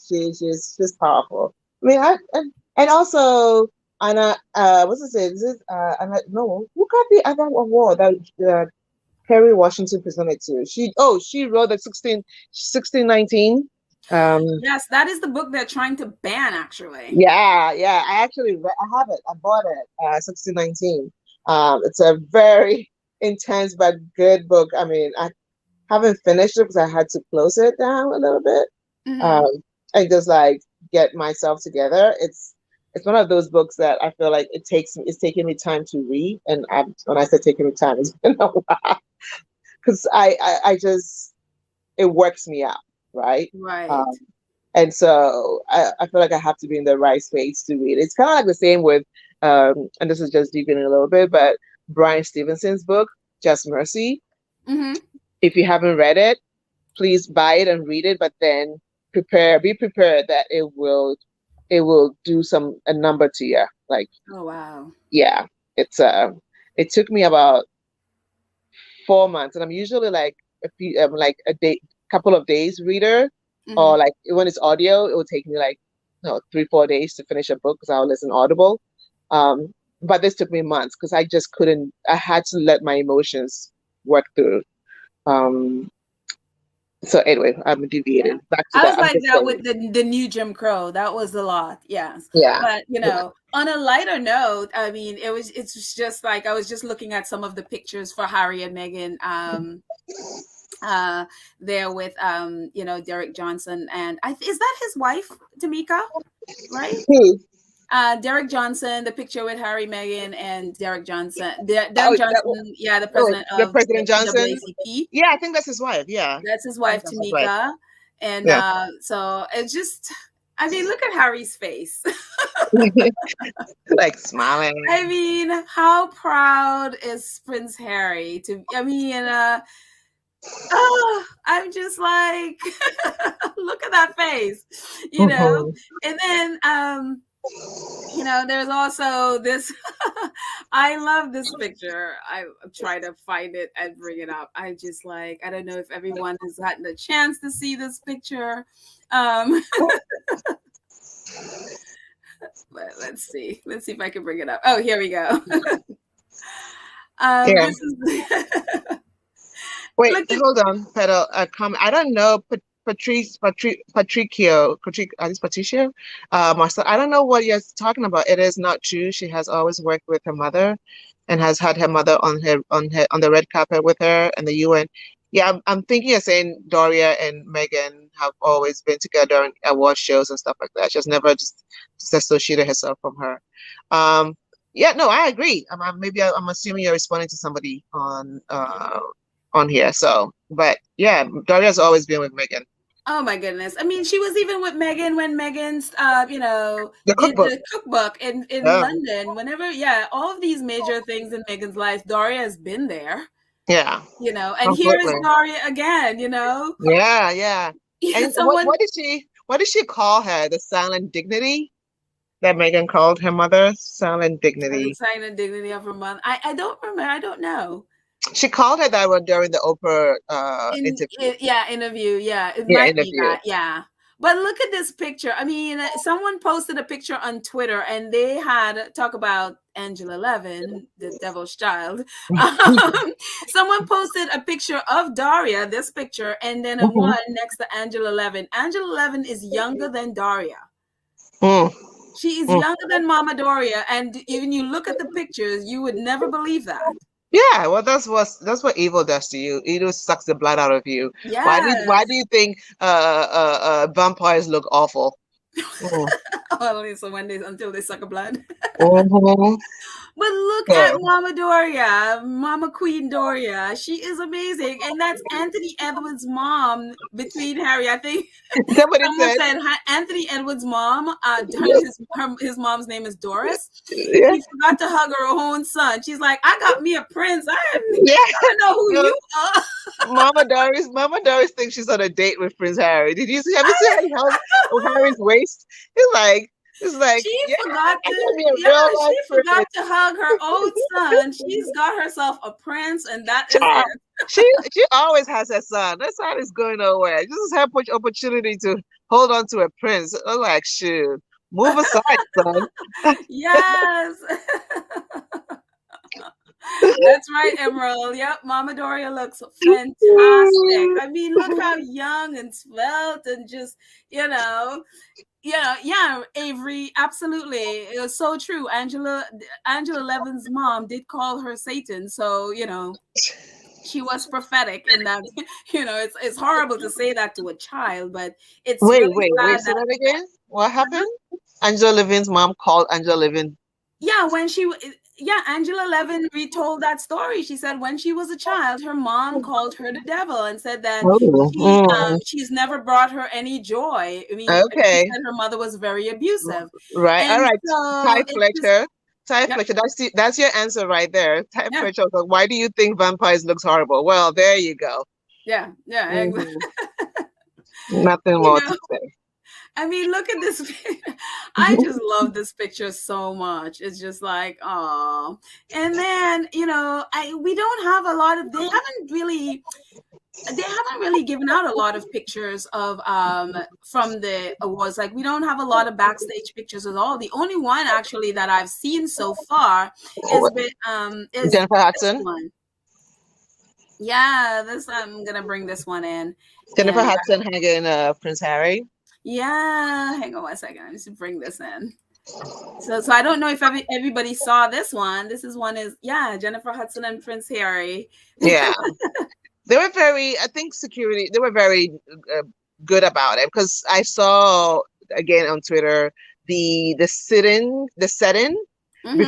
She's powerful. I mean, and also Anna, what's it say? Is it Anna? No, who got the other award that Kerry Washington presented to? She wrote the 1619. yes, that is the book they're trying to ban, actually. Yeah. I actually I have it. I bought it. 1619. It's a very intense but good book. I mean, I haven't finished it because I had to close it down a little bit. Mm-hmm. Um, and just like get myself together. It's one of those books that I feel like it's taking me time to read. And when I say taking me time, it's been a while because I just it works me out, right? Right. Um, and so I feel like I have to be in the right space to read. It's kind of like the same with, and this is just deepening a little bit, but Brian Stevenson's book, Just Mercy. Mm-hmm. If you haven't read it, please buy it and read it, but then be prepared that it will do a number to you. Like, Oh, wow. yeah, it took me about 4 months, and I'm usually like like a day, couple of days reader, Mm-hmm. or like when it's audio, it will take me like 3-4 days to finish a book because I'll listen audible. Um, but this took me months because I just couldn't. I had to let my emotions work through. Um, so anyway, I'm Yeah. deviating back to I was that. I'm like just that saying, with the new Jim Crow. That was a lot. Yes. yeah, But, yeah, on a lighter note, I mean, it's just like I was just looking at some of the pictures for Harry and Meghan uh there with Derek Johnson, and is that his wife, Tamika, right? Who? Derek Johnson, the picture with Harry, Meghan, and Derek Johnson. Oh, Derek Johnson, yeah, the oh, president the of the President Johnson. NAACP. Yeah, I think that's his wife. Yeah, That's his I think wife, that's his wife. Tamika. And Yeah, so it's just, I mean, look at Harry's face. like smiling. I mean, how proud is Prince Harry to, I mean, oh, I'm just like, look at that face, Mhm. And then, there's also this. I love this picture. I'm trying to find it and bring it up. I just like, I don't know if everyone has gotten a chance to see this picture. Um, but let's see. Let's see if I can bring it up. Oh, here we go. Yeah. This is Wait, Look at hold on, Pedal. I don't know, I think Patricio, Marcel. I don't know what you're talking about. It is not true. She has always worked with her mother, and has had her mother on the red carpet with her and the UN. Yeah, I'm thinking of saying Doria and Megan have always been together in award shows and stuff like that. She's never just disassociated herself from her. Um, yeah, no, I agree. I'm assuming you're responding to somebody on here. So, but yeah, Doria's always been with Megan. oh my goodness. I mean, she was even with Megan when Megan's The did cookbook. the cookbook in Yeah, London. Whenever, yeah, all of these major things in Megan's life, Doria has been there, yeah, and here is completely. Doria again. Yeah, yeah. And Someone what did she call her? The silent dignity that Megan called her mother? Silent dignity. sign the dignity of her mother. I don't remember. I don't know. She called her that one during the Oprah interview. Yeah, interview, yeah, it Yeah, might be interview. that, yeah. But look at this picture. I mean, someone posted a picture on Twitter, and they had talk about Angela Levin, the devil's child. Someone posted a picture of Daria, this picture, and then a Mhm. one next to Angela Levin. Angela Levin is younger than Daria. Mm, She is mm. younger than Mama Doria, and when you look at the pictures, you would never believe that. Yeah, well, that's what evil does to you. Evil sucks the blood out of you. Why Yes. do you think vampires look awful? Mm. Only so when they until they suck a blood. Mhm. But look at So, Mama Doria, Mama Queen Doria. She is amazing. And that's Anthony Edwards' mom between Harry. I think somebody someone said, said Anthony Edwards' mom, his mom's name is Doris. yeah, She forgot to hug her own son. She's like, I got me a prince. yeah. I don't know who No, you are. Mama Doris thinks she's on a date with Prince Harry. Have you seen how he held Harry's waist? It's like, She yeah, forgot I to, can be a yeah, real she life forgot prince. to hug her own son. She's got herself a prince, and that is Child, it. she always has her son. That son is going nowhere. This is her opportunity to hold on to a prince. I'm like, shoot, move aside, son. Yes. That's right, Emerald. Yep, Mama Doria looks fantastic. I mean, look how young and svelte and just, you know, yeah, Avery, absolutely. It was so true. Angela Levin's mom did call her Satan, so, she was prophetic in that, it's horrible to say that to a child, but it's Wait, really wait, wait. sad Say that that again. What happened? Angela Levin's mom called Angela Levin. yeah, Angela Levin retold that story. She said when she was a child, her mom called her the devil and said that Oh, she's never brought her any joy. I mean, she okay. said her mother was very abusive, Right. All and right. so Ty it's just Fletcher. Ty yeah, Fletcher. That's your answer right there. Ty yeah, Fletcher was like, why do you think vampires looks horrible? Well, there you go. yeah. Hmm. Nothing You more know, to say. I mean, look at this. I just love this picture so much. It's just like, oh, and then we don't have a lot of. They haven't really given out a lot of pictures of from the awards. Like we don't have a lot of backstage pictures at all. The only one actually that I've seen so far is Jennifer this Hudson. one. Yeah, this I'm gonna bring this one in. Jennifer And Hudson hanging Prince Harry. yeah, hang on one second. I need to bring this in. So I don't know if everybody saw this one. This is one is yeah, Jennifer Hudson and Prince Harry. Yeah. They were very, I think security, they were very uh, good about it because I saw again on Twitter the setting Hmm.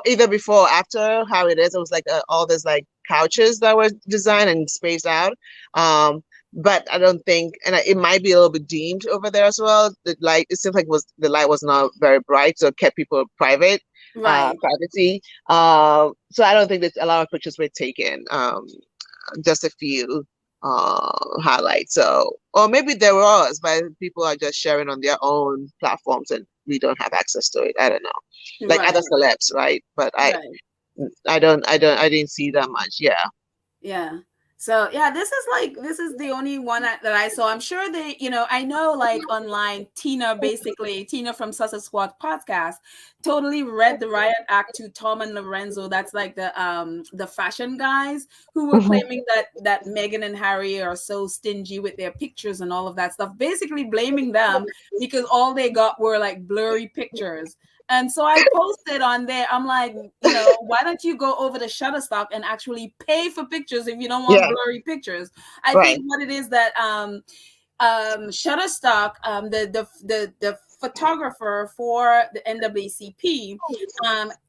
either before or after how it is. It was like all these like couches that were designed and spaced out. But I don't think, and it might be a little bit dimmed over there as well. The light, it seems like the light was not very bright, so it kept people Right. privacy. So I don't think that a lot of pictures were taken. Just a few highlights. So, or maybe there was, but people are just sharing on their own platforms, and we don't have access to it. I don't know, like other Right. celebs, right? But Right. I didn't see that much. Yeah. Yeah. So yeah, this is the only one that I saw. I'm sure they, I know like online, Tina from Sussex Squad podcast, totally read the riot act to Tom and Lorenzo. That's like the fashion guys who were Mhm. claiming that Meghan and Harry are so stingy with their pictures and all of that stuff, basically blaming them because all they got were like blurry pictures. And so I posted on there, I'm like, why don't you go over to Shutterstock and actually pay for pictures if you don't want Yeah, blurry pictures? I think right. what it is that Shutterstock, the photographer for the NAACP,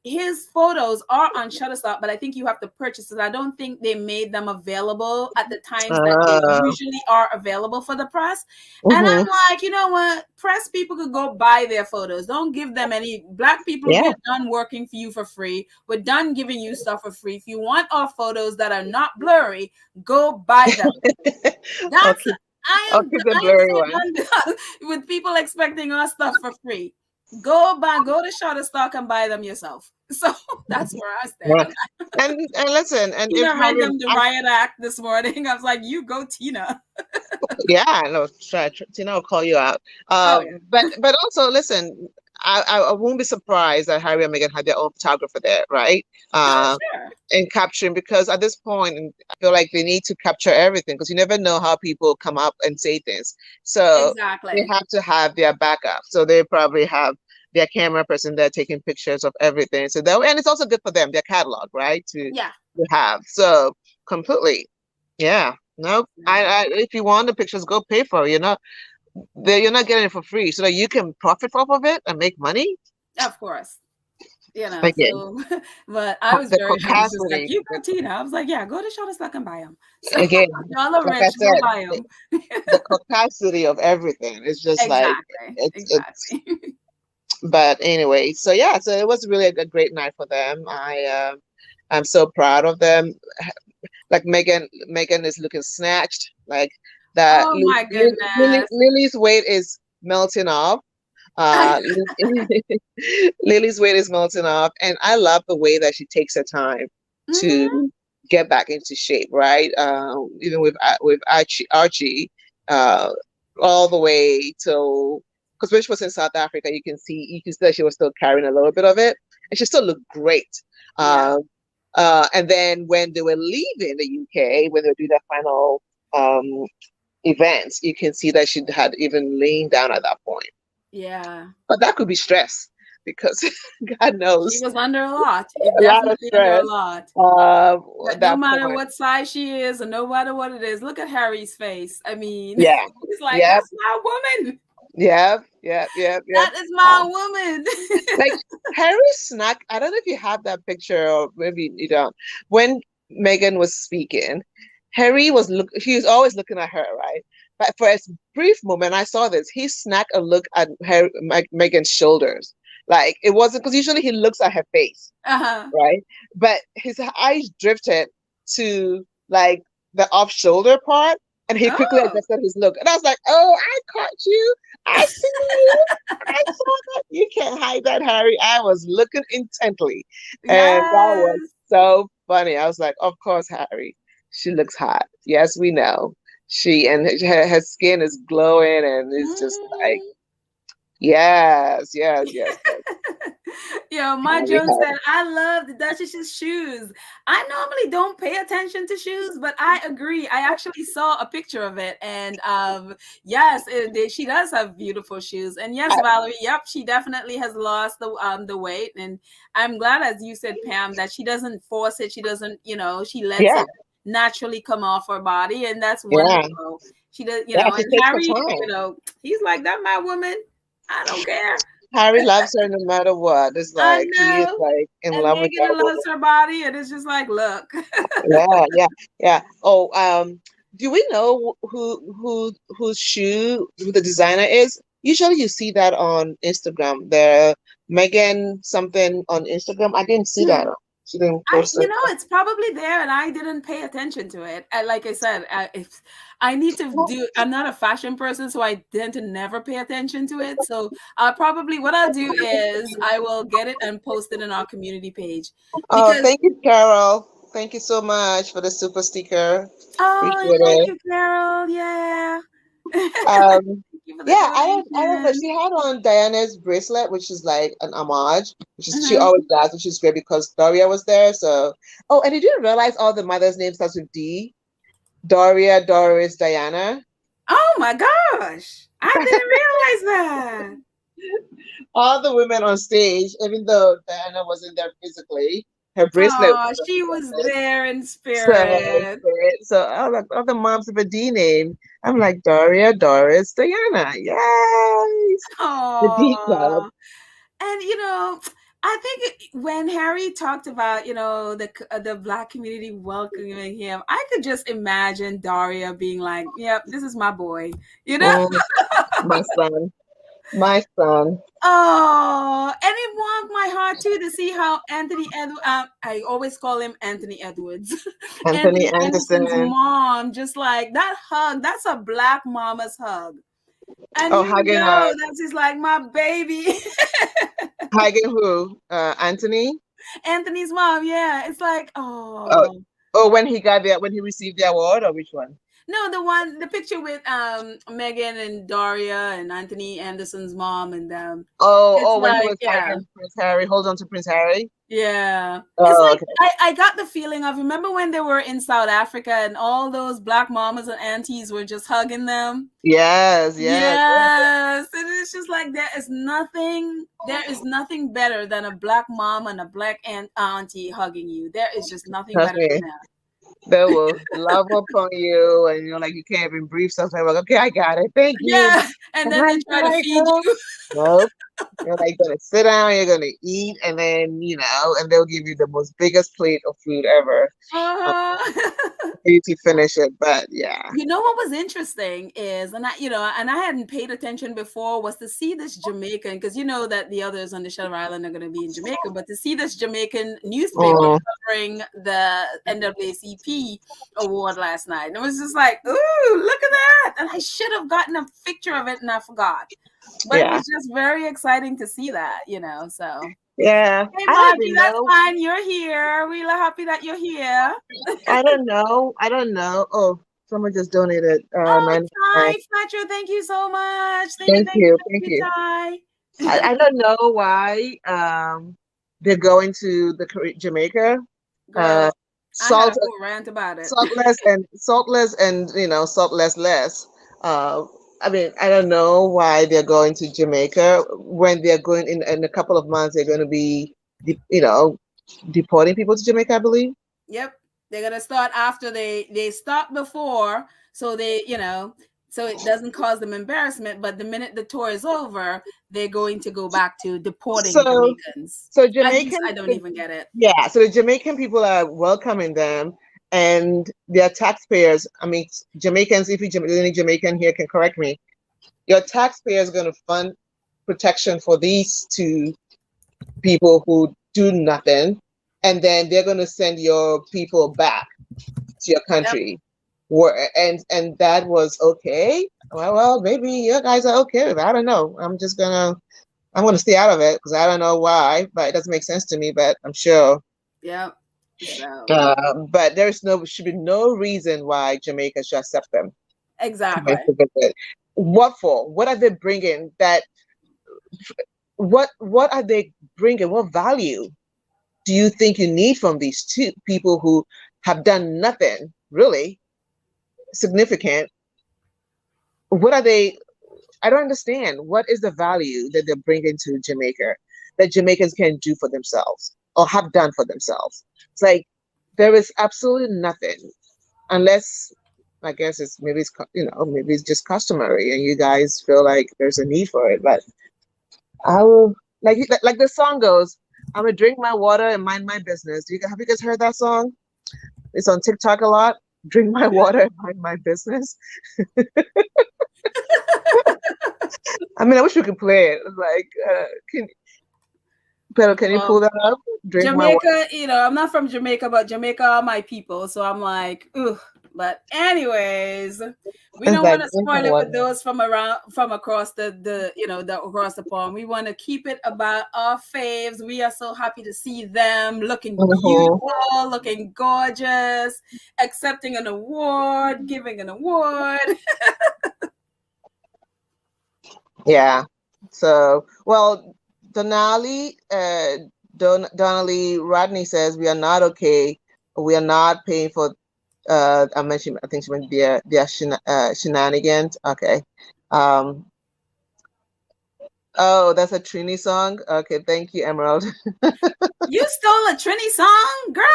his photos are on Shutterstock, but I think you have to purchase it. I don't think they made them available at the times that they Uh, usually are available for the press. And mhm. I'm like, you know what? Press people could go buy their photos. Don't give them any. Black people, Yeah. we're done working for you for free. We're done giving you stuff for free. If you want our photos that are not blurry, go buy them. I'll That's keep I I'll am keep the I am blurry so one. done with people expecting our stuff for free. Go to Shutterstock and buy them yourself. So that's where I stand Yeah. on that. And listen, and if Tina read Harry, them the riot act this morning. I was like, you go, Tina. yeah, I know. Tina will call you out. Oh yeah. But also listen, I won't be surprised that Harry and Meghan had their own photographer there, right? Oh Uh, sure. and capturing because at this point, I feel like they need to capture everything because you never know how people come up and say things. So they Exactly. have to have their backup. So they probably have their camera person there taking pictures of everything. So that and it's also good for them, their catalog, right? Yeah. To have. So completely. Yeah. Nope. I if you want the pictures, go pay for it. You're not getting it for free, so that you can profit off of it and make money. Of course. Again, So but I was the very I was just like, capacity. you go, Tina. I was like, yeah, go to Shutterstock and buy them. So Again, y'all are like I rich, go said, buy the, them. the capacity of everything is just like Exactly. it's. Exactly. But anyway, so yeah, so it was really a great night for them. I'm so proud of them. Like Megan is looking snatched. Like that. Oh my goodness. Lily's weight is melting off. Uh, Lily's weight is melting off, and I love the way that she takes her time Mm-hmm. to get back into shape. Right, even with Archie, uh, all the way till because when she was in South Africa, you can see that she was still carrying a little bit of it, and she still looked great. Yeah. Um, and then when they were leaving the UK, when they were doing their final um, events, you can see that she had even leaned down at that point. Yeah. But that could be stress because God She knows was under a lot. It a lot of definitely under a stress lot. at But no that matter point. what size she is, and no matter what it is, look at Harry's face. I mean, Yeah. he's like, Yep. that's my woman. Yep. Yep. Yep. Yep. That is Uh, my woman. like Harry snuck. I don't know if you have that picture or maybe you don't. When Megan was speaking, Harry was look. He was always looking at her, right? But for a brief moment, I saw this. He snuck a look at Megan's shoulders. Like it wasn't because usually he looks at her face, Uh-huh. right? But his eyes drifted to like the off shoulder part, and he quickly Oh, adjusted his look. And I was like, "Oh, I caught you! I see you! I saw that! You can't hide that, Harry." I was looking intently, and that was yes. so funny. I was like, "Of course, Harry. She looks hot. Yes, we know. She and her skin is glowing, and it's just like, Mhm. yes, yes, yes, yes. Yo, my Harry, Jones said, Harry. I love the Duchess's shoes. I normally don't pay attention to shoes, but I agree. I actually saw a picture of it. And yes, she does have beautiful shoes. And yes, I, Valerie, yep, she definitely has lost the weight. And I'm glad, as you said, Pam, that she doesn't force it. She doesn't, she lets yeah, it naturally come off her body. And that's yeah, wonderful. She does, yeah. She and takes her Harry, time. he's like, that my woman. I don't care. Harry loves her no matter what. It's I like he is know. like in And love with that Megan loves woman. her body, and it's just like, look. Yeah, yeah, yeah. Oh, do we know whose shoe who the designer is? Usually you see that on Instagram. The Megan something on Instagram. I didn't see that. She didn't post it. It's probably there, and I didn't pay attention to it. Like I said, if I need to do, I'm not a fashion person, so I tend to never pay attention to it. So what I'll do is I will get it and post it in our community page Oh, because thank you, Carol. Thank you so much for the super sticker. Oh, Appreciate thank it. you, Carol. Yeah. Um, Thank you for the yeah, I don't know. donation. She had on Diana's bracelet, which is like an homage, which is she Hmm. always does, which is great because Doria was there. So, oh, and did you realize all the mothers' names starts with D? Doria, Doris, Diana. Oh my gosh. I didn't realize that. All the women on stage, even though Diana wasn't there physically, her bracelet Oh, was she was represented. there in So, spirit. so all the moms with a D name. I'm like Doria, Doris, Diana. Yes, the D Club. Oh. And I think when Harry talked about the black community welcoming him, I could just imagine Daria being like, "Yep, this is my boy," you know. Mm, my son, my son, Oh, and it warmed my heart too to see how Anthony Edwards. I always call him Anthony Edwards. Anthony Anthony Anderson's Anderson. mom, just like that hug. That's a black mama's hug, and Oh, hugging that's just like my baby. hugging who? Anthony. Anthony's mom, yeah. It's like, Oh, oh. oh, when he received the award, or which one? No, the picture with Megan and Daria and Anthony Anderson's mom and Oh, it's oh, when he like, was yeah. hugging Prince Harry, hold on to Prince Harry. Yeah. It's Oh, like okay. I got the feeling of remember when they were in South Africa and all those black mamas and aunties were just hugging them? Yes, yes, yes. Yes. And it's just like there is nothing better than a black mom and a black auntie hugging you. There is just nothing Trust better me. than that. They will love upon you, and you're like you can't even breathe. Sometimes like, okay, I got it. Thank you. Yeah. And then they Hi, try to feed girl. you. Nope. You're like gonna sit down. You're gonna eat, and then and they'll give you the most biggest plate of food ever Uh-huh. for you to finish it. But yeah. You know what was interesting is, and I hadn't paid attention before, was to see this Jamaican, because you know that the others on the Shelter Island are going to be in Jamaica, but to see this Jamaican newspaper Mm, covering the NAACP award last night. And it was just like, ooh, look at that. And I should have gotten a picture of it and I forgot. But it yeah. was just very exciting to see that. So. Yeah. Hey, I don't Margie, even that's know. fine. You're here. We're happy that you're here. I don't know. I don't know. Oh, someone just donated Oh, 9. Ty Fletcher, thank you so much. Thank you, Thank thank you, you. thank Thank you, you. Ty. I don't know why they're going to Jamaica. Uh, Girl, I had a salt whole rant about it. saltless and saltless less. Uh, I mean, I don't know why they're going to Jamaica when they're going in a couple of months. They're going to be, deporting people to Jamaica, I believe. Yep, they're gonna start after they stopped before, so so it doesn't cause them embarrassment. But the minute the tour is over, they're going to go back to deporting So, Jamaicans. so At least Jamaican, I don't even get it. yeah. So the Jamaican people are welcoming them, and their taxpayers. I mean, Jamaicans. If you any Jamaican here can correct me, your taxpayers going to fund protection for these two people who do nothing, and then they're going to send your people back to your Yep. country. And that was okay. Well, maybe you guys are okay with it. I don't know. I'm gonna stay out of it because I don't know why, but it doesn't make sense to me. But I'm sure. Yep. So But should be no reason why Jamaica should accept them exactly. to visit. What for? What are they bringing? What are they bringing? What value do you think you need from these two people who have done nothing really significant? What are they? I don't understand. What is the value that they're bringing to Jamaica that Jamaicans can do for themselves or have done for themselves? It's like there is absolutely nothing unless I guess maybe it's just customary and you guys feel like there's a need for it. But I will like the song goes, I'm gonna drink my water and mind my business. Have you guys heard that song? It's on TikTok a lot. Drink my water and mind my business. I mean, I wish we could play it. Like, can you pull Well, that up? Drink my water. Jamaica, I'm not from Jamaica, but Jamaica are my people. So I'm like, ooh, But anyways, we It's don't like want to drinking spoil it with water. those from across the the across the pond. We want to keep it about our faves. We are so happy to see them looking Mhm. beautiful, looking gorgeous, accepting an award, giving an award. Yeah. So, well, Donali, Donnelly Rodney says we are not okay. We are not paying for. I mentioned. I think she meant shenanigans. Okay. Um. Oh, that's a Trini song. Okay. Thank you, Emerald. You stole a Trini song, girl.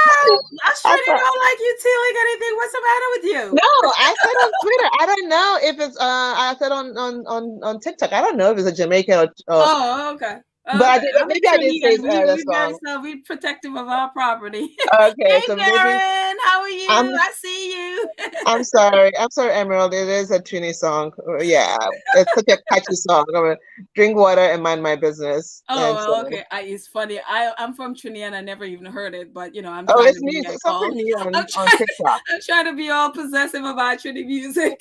Us I Trini thought. don't like you stealing anything. What's the matter with you? No, I said on Twitter. I don't know if it's. I said on TikTok. I don't know if it's a Jamaican or Oh, okay. but I Okay. did. I'm a Maybe I did say Trini and we the we very song. so we protective of our property. Okay, Hey so maybe Darren, how are I'm you? I see you. I'm sorry. I'm sorry, Emerald. It is a Trini song. Yeah, it's such a catchy song. I'm gonna drink water and mind my business. Oh, And well, so, okay. It's funny. I'm from Trinidad and I never even heard it, but I'm oh, trying it's to be new. like It's something all new I'm on trying TikTok. I'm trying to be all possessive about Trini music.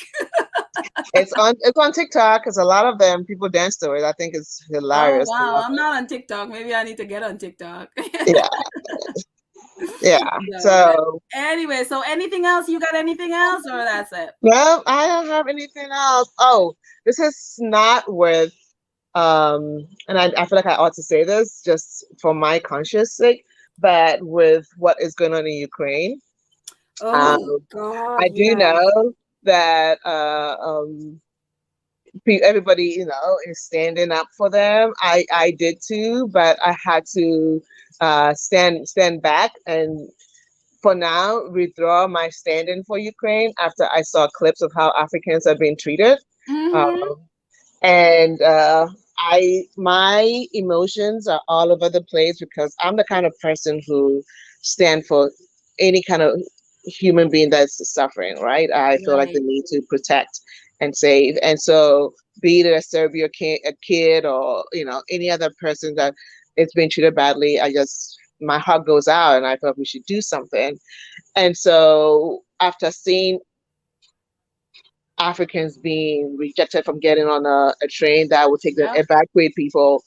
It's on TikTok because a lot of them people dance to it. I think it's Oh hilarious. I wow. love I'm it. not on TikTok. Maybe I need to get on TikTok. Yeah, yeah. No, but So, anyway, so anything else? You got anything else or that's it? well, I don't have anything else. Oh, this is not with and I feel like I ought to say this just for my conscience sake, but with what is going on in Ukraine. Um, Oh God, I do yes. know that everybody, is standing up for them. I did too, but I had to stand back and for now withdraw my standing for Ukraine after I saw clips of how Africans are being treated. Mm-hmm. Um, and my emotions are all over the place because I'm the kind of person who stand for any kind of human being that's suffering, right? I feel like the Right. need to protect and save, and so be it a Serbia kid, a kid, or any other person that is being treated badly, I just my heart goes out, and I thought we should do something. And so after seeing Africans being rejected from getting on a train that would take them Yep. evacuate people.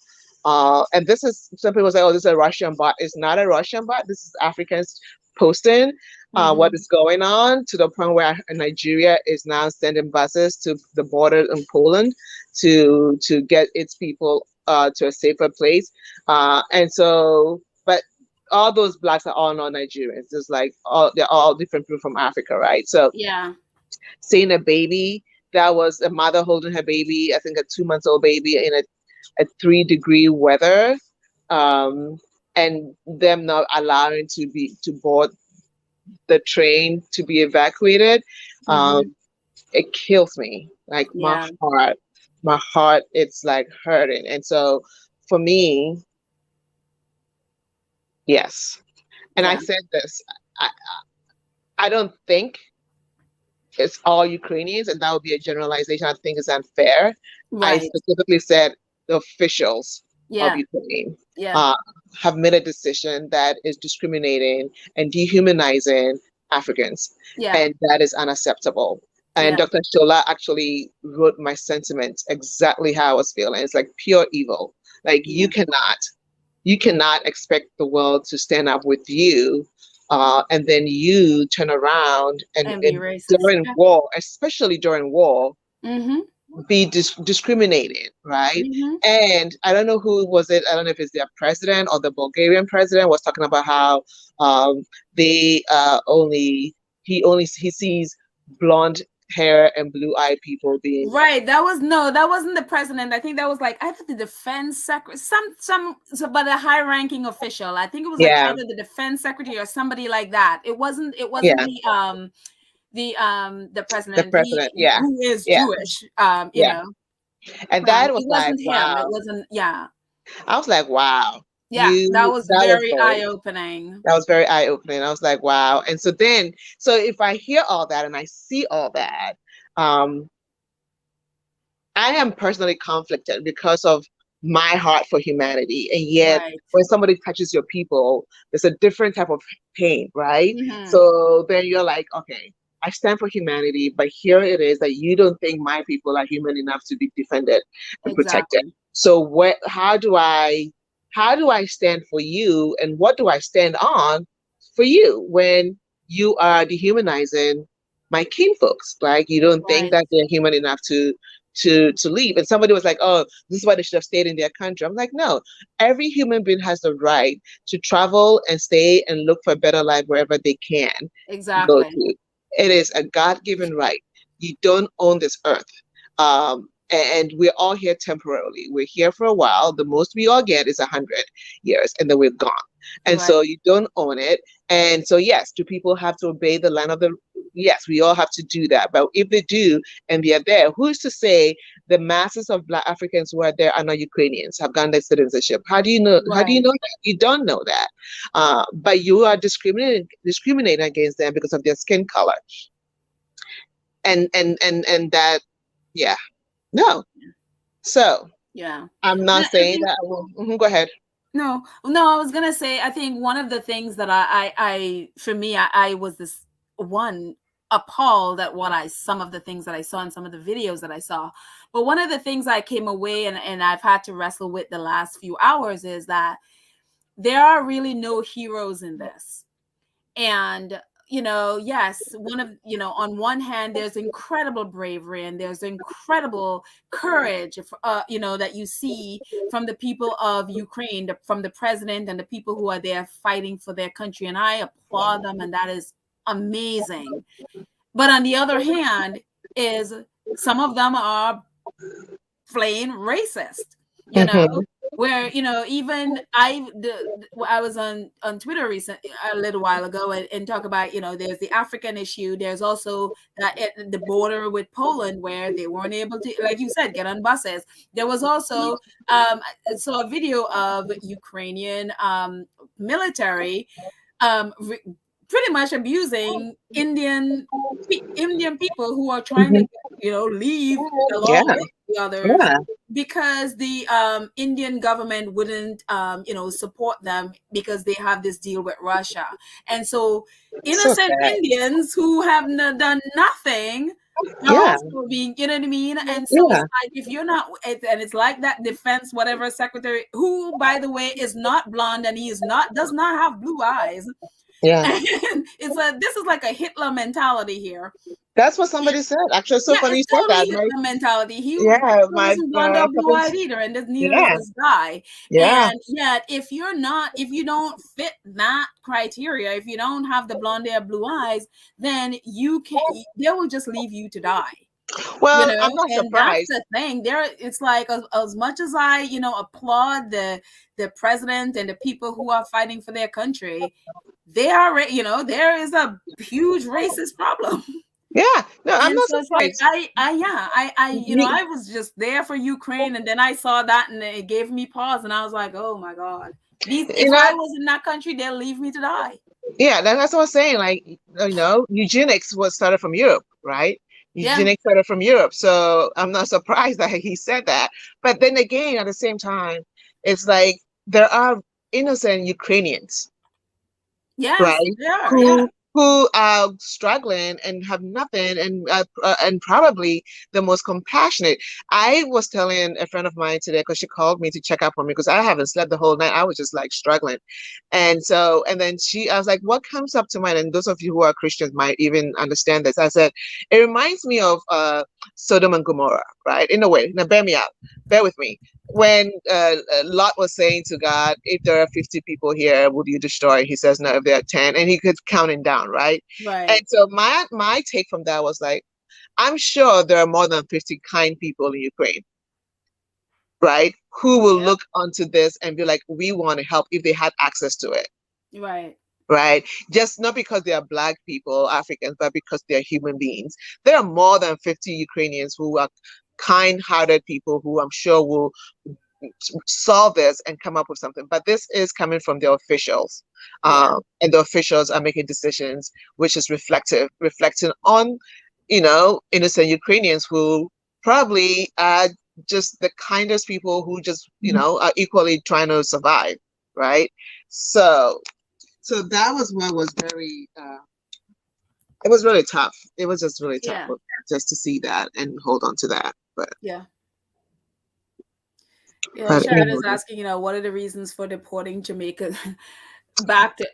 And this is some people say, "Oh, this is a Russian bot." It's not a Russian bot. This is Africans posting what Mm-hmm. is going on to the point where Nigeria is now sending buses to the border in Poland to get its people to a safer place. And so, but all those blacks are all not Nigerians. It's like they're all different people from Africa, right? So Yeah. seeing a baby that was a mother holding her baby, I think a 2 months old baby in a 3-degree weather, um, and them not allowing to board the train to be evacuated, um, Mm-hmm. it kills me. Like Yeah. my heart, it's like hurting. And so for me, yes. And I Yeah. said this, I, I don't think it's all Ukrainians, and that would be a generalization. I think is unfair. I Right. specifically said the officials of Yeah. Ukraine Yeah. uh, have made a decision that is discriminating and dehumanizing Africans, Yeah. and that is unacceptable. And Yeah. Dr. Shola actually wrote my sentiments exactly how I was feeling. It's like pure evil. Like Yeah. you cannot expect the world to stand up with you, and then you turn around And be and racist. during Yeah. war, especially during war, Mm-hmm. be discriminated, right? Mm-hmm. And I don't know who was it. I don't know if it's their president or the Bulgarian president was talking about how they only he sees blonde hair and blue eyed people being Right. That was no, that wasn't the president. I think that was like either the defense secretary, but a high ranking official. I think it was like yeah, either the defense secretary or somebody like that. It wasn't yeah, the the president, president, yeah, who is yeah, Jewish. yeah. And that was It like, wasn't him. It wow. wasn't, yeah. I was like, wow, Yeah, that was that was very very, eye opening. that was very eye opening. I was like, wow. And so if I hear all that and I see all that, um, I am personally conflicted because of my heart for humanity. And yet, Right. when somebody touches your people, there's a different type of pain, right? Mm-hmm. So then you're like, okay. I stand for humanity, but here it is that you don't think my people are human enough to be defended and protected. Exactly. So how do I stand for you, and what do I stand on for you when you are dehumanizing my kin folks? Like, you don't think Right. that they're human enough to leave. And somebody was like, "Oh, this is why they should have stayed in their country." I'm like, no, every human being has the right to travel and stay and look for a better life wherever they can go Exactly. to. It is a God-given right. You don't own this earth. And we're all here temporarily. We're here for a while. The most we all get is 100 years, and then we're gone. And Right. so you don't own it. And so, yes, do people have to obey the land of the? Yes, we all have to do that. But if they do and they are there, who's to say the masses of Black Africans who are there are not Ukrainians, have gotten their citizenship? How do you know? How do you Right. know that? You don't know that. But you are discriminating against them because of their skin color, and that, yeah, no. So Yeah. I'm And not I saying think that I will. Go ahead. no, no, I was gonna say, I think one of the things that for me, I was this one appalled at some of the things that I saw and some of the videos that I saw. But one of the things I came away and I've had to wrestle with the last few hours is that there are really no heroes in this. And yes, on one hand there's incredible bravery and there's incredible courage, that you see from the people of Ukraine, from the president and the people who are there fighting for their country, and I applaud them, and that is amazing. But on the other hand, is some of them are plain racist, you know, Hmm. where even I was on Twitter a little while ago, and talk about, there's the African issue. There's also that at the border with Poland where they weren't able to, like you said, get on buses. There was also I saw a video of Ukrainian military um re- pretty much abusing Indian people who are trying to Hmm. leave Yeah, along with the others, yeah, because the Indian government wouldn't support them because they have this deal with Russia. And so so innocent sad. Indians who have done nothing are Yeah, also being, you know what I mean? And so it's yeah, like, if you're not, and it's like that defense whatever secretary, who by the way is not blonde, and he is not does not have blue eyes. yeah. And it's like, this is like a Hitler mentality here. That's what somebody said. Actually, it's so Yeah, funny it's you said totally that. Hitler mentality. He Yeah, my wasn't blonde or blue couple. eyed either, and neither is Yeah, this guy. yeah. And yet, if you don't fit that criteria, if you don't have the blonde hair, blue eyes, then you can they will just leave you to die. Well, I'm not And that's surprised. the thing. It's like, as much as I, applaud the president and the people who are fighting for their country, they are, there is a huge racist problem. Yeah, no, I'm And not so it's like, surprised. I was just there for Ukraine, and then I saw that, and it gave me pause, and I was like, oh my God, You if know, I was in that country, they'll leave me to die. yeah, that's what I was saying. Like, eugenics was started from Europe, right? Yeah, Eugenics started from Europe. So I'm not surprised that he said that. But then again, at the same time, it's like there are innocent Ukrainians, yes, right? they are. Yeah, Who are struggling and have nothing, and probably the most compassionate. I was telling a friend of mine today, because she called me to check up on me because I haven't slept the whole night. I was just like struggling, and then I was like, "What comes up to mind?" And those of you who are Christians might even understand this. I said, "It reminds me of Sodom and Gomorrah, right? In a way." Now, bear me out. Bear with me. When Lot was saying to God, if there are 50 people here, would you destroy? He says, no, if there are 10. And he could counting down, right? And right. so my take from that was like, I'm sure there are more than 50 kind people in Ukraine, right? Who will Yeah, look onto this and be like, we want to help if they had access to it. right. Right? Just not because they are Black people, Africans, but because they are human beings. There are more than 50 Ukrainians who are kind-hearted people who I'm sure will solve this and come up with something. But this is coming from the officials, Yeah, and the officials are making decisions, which is reflecting on, innocent Ukrainians who probably are just the kindest people who just, are equally trying to survive, right? So, that was what was very it was really tough. It was just really tough Yeah, just to see that and hold on to that. yeah. But Shad is anyway, asking, what are the reasons for deporting Jamaica back to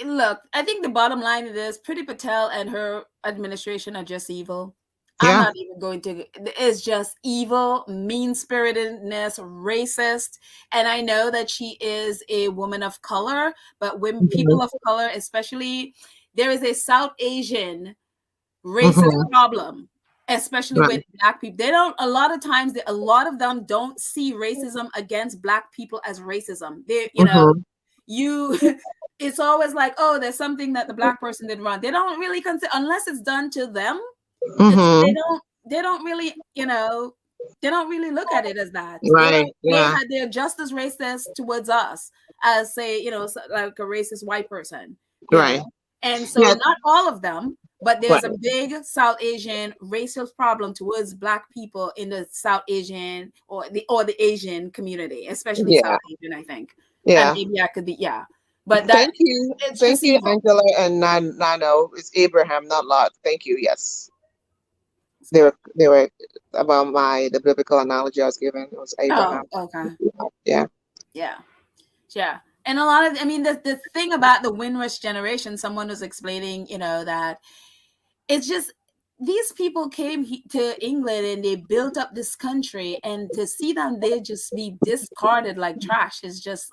look, I think the bottom line of this, Priti Patel and her administration are just evil. I'm yeah. not even going to, it's just evil, mean spiritedness, racist. And I know that she is a woman of color, but when Hmm. people of color, especially, there is a South Asian racist Hmm. problem, especially Right. with black people. They don't, a lot of times, a lot of them don't see racism against black people as racism. Hmm. You, it's always like, oh, there's something that the black person did wrong. They don't really consider, unless it's done to them. Hmm. They don't really, they don't really look at it as that. Right. Yeah. They're just as racist towards us as, say, like a racist white person, you know. Right. And so Yeah. not all of them, but there's Right. a big South Asian racist problem towards black people in the South Asian or the Asian community, especially South Yeah. Asian, I think. And Yeah. maybe I could be, yeah. But that Thank you. it's Thank just you, evil. Angela and Nano. It's Abraham, not Lot. Thank you. Yes. They were about the biblical analogy I was given. It was Abraham. Oh, okay. Yeah. Yeah. Yeah. And a lot of, I mean, the thing about the Windrush generation, someone was explaining, that it's just these people came to England and they built up this country, and to see them, they just be discarded like trash is just,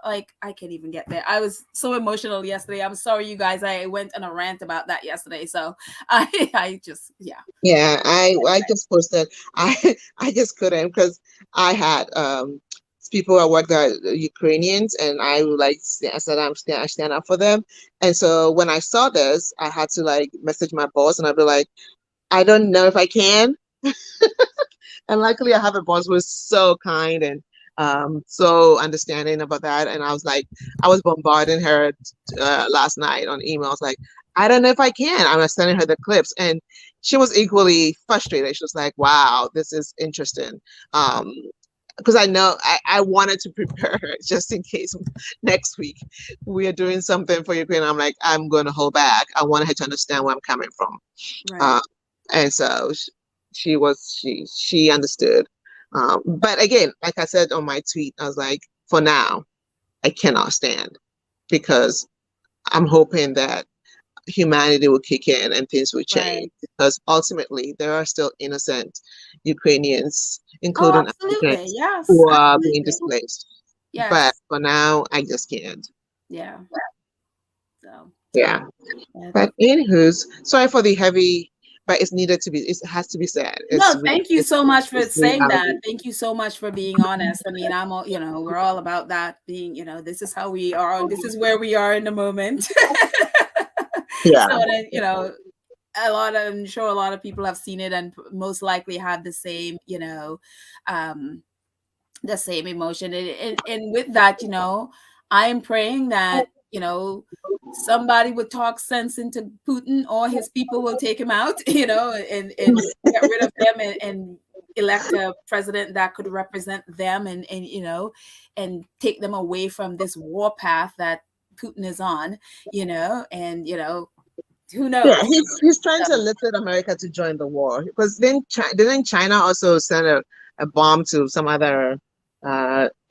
like I can't even get there. I was so emotional yesterday. I'm sorry, you guys. I went on a rant about that yesterday. So I just, yeah. Yeah. I just posted. I just couldn't because I had people I worked at Ukrainians, and I would I said I stand up for them. And so when I saw this, I had to like message my boss, and I'd be like, I don't know if I can. And luckily, I have a boss who is so kind and so understanding about that. And I was bombarding her last night on emails, like, I don't know if I can. I was sending her the clips, and she was equally frustrated. She was like, wow, this is interesting. Um, because I know I wanted to prepare her just in case next week we are doing something for Ukraine. I'm like, I'm going to hold back. I wanted her to understand where I'm coming from. Right. Uh, and so she understood. But again, like I said on my tweet, I was like, for now, I cannot stand because I'm hoping that humanity will kick in and things will change Right. because ultimately there are still innocent Ukrainians, Oh, including absolutely. Africans, Yes, who are being absolutely. displaced. But Yes. for now, I just can't. Yeah. So, Yeah. yeah. But anywho's, sorry for the heavy, but it's needed to be. It has to be said. No, thank you so much for It's saying that. reality. Thank you so much for being honest. I mean, I'm all, we're all about that being, this is how we are. This is where we are in the moment. Yeah. So, I'm sure a lot of people have seen it and most likely have um, the same emotion. And with that, I am praying that, somebody would talk sense into Putin or his people will take him out, and get rid of them and elect a president that could represent them and take them away from this war path that Putin is on, and who Yeah, knows? he's trying to So, elicit America to join the war because then didn't China also send a bomb to some other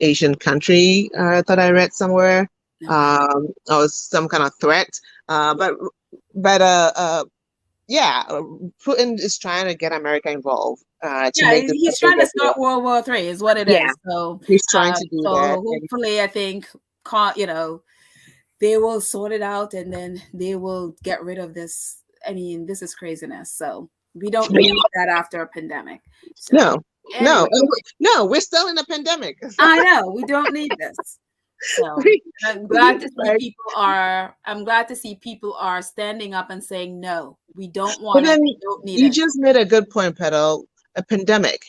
Asian country? I thought I read somewhere, okay. or some kind of threat. But yeah, Putin is trying to get America involved to Yeah, make this a he's trying to bigger deal. start World War III is what it Yeah, is. So, he's trying to do that. And hopefully, I think, they will sort it out and then they will get rid of this. I mean, this is craziness. So we don't need that after a pandemic. So no, no, anyway, no, we're still in a pandemic. I know we don't need this. So we, I'm we glad need to to see people are standing up and saying no, we don't But want it. then We don't need you it. just made a good point, Pedal. A pandemic,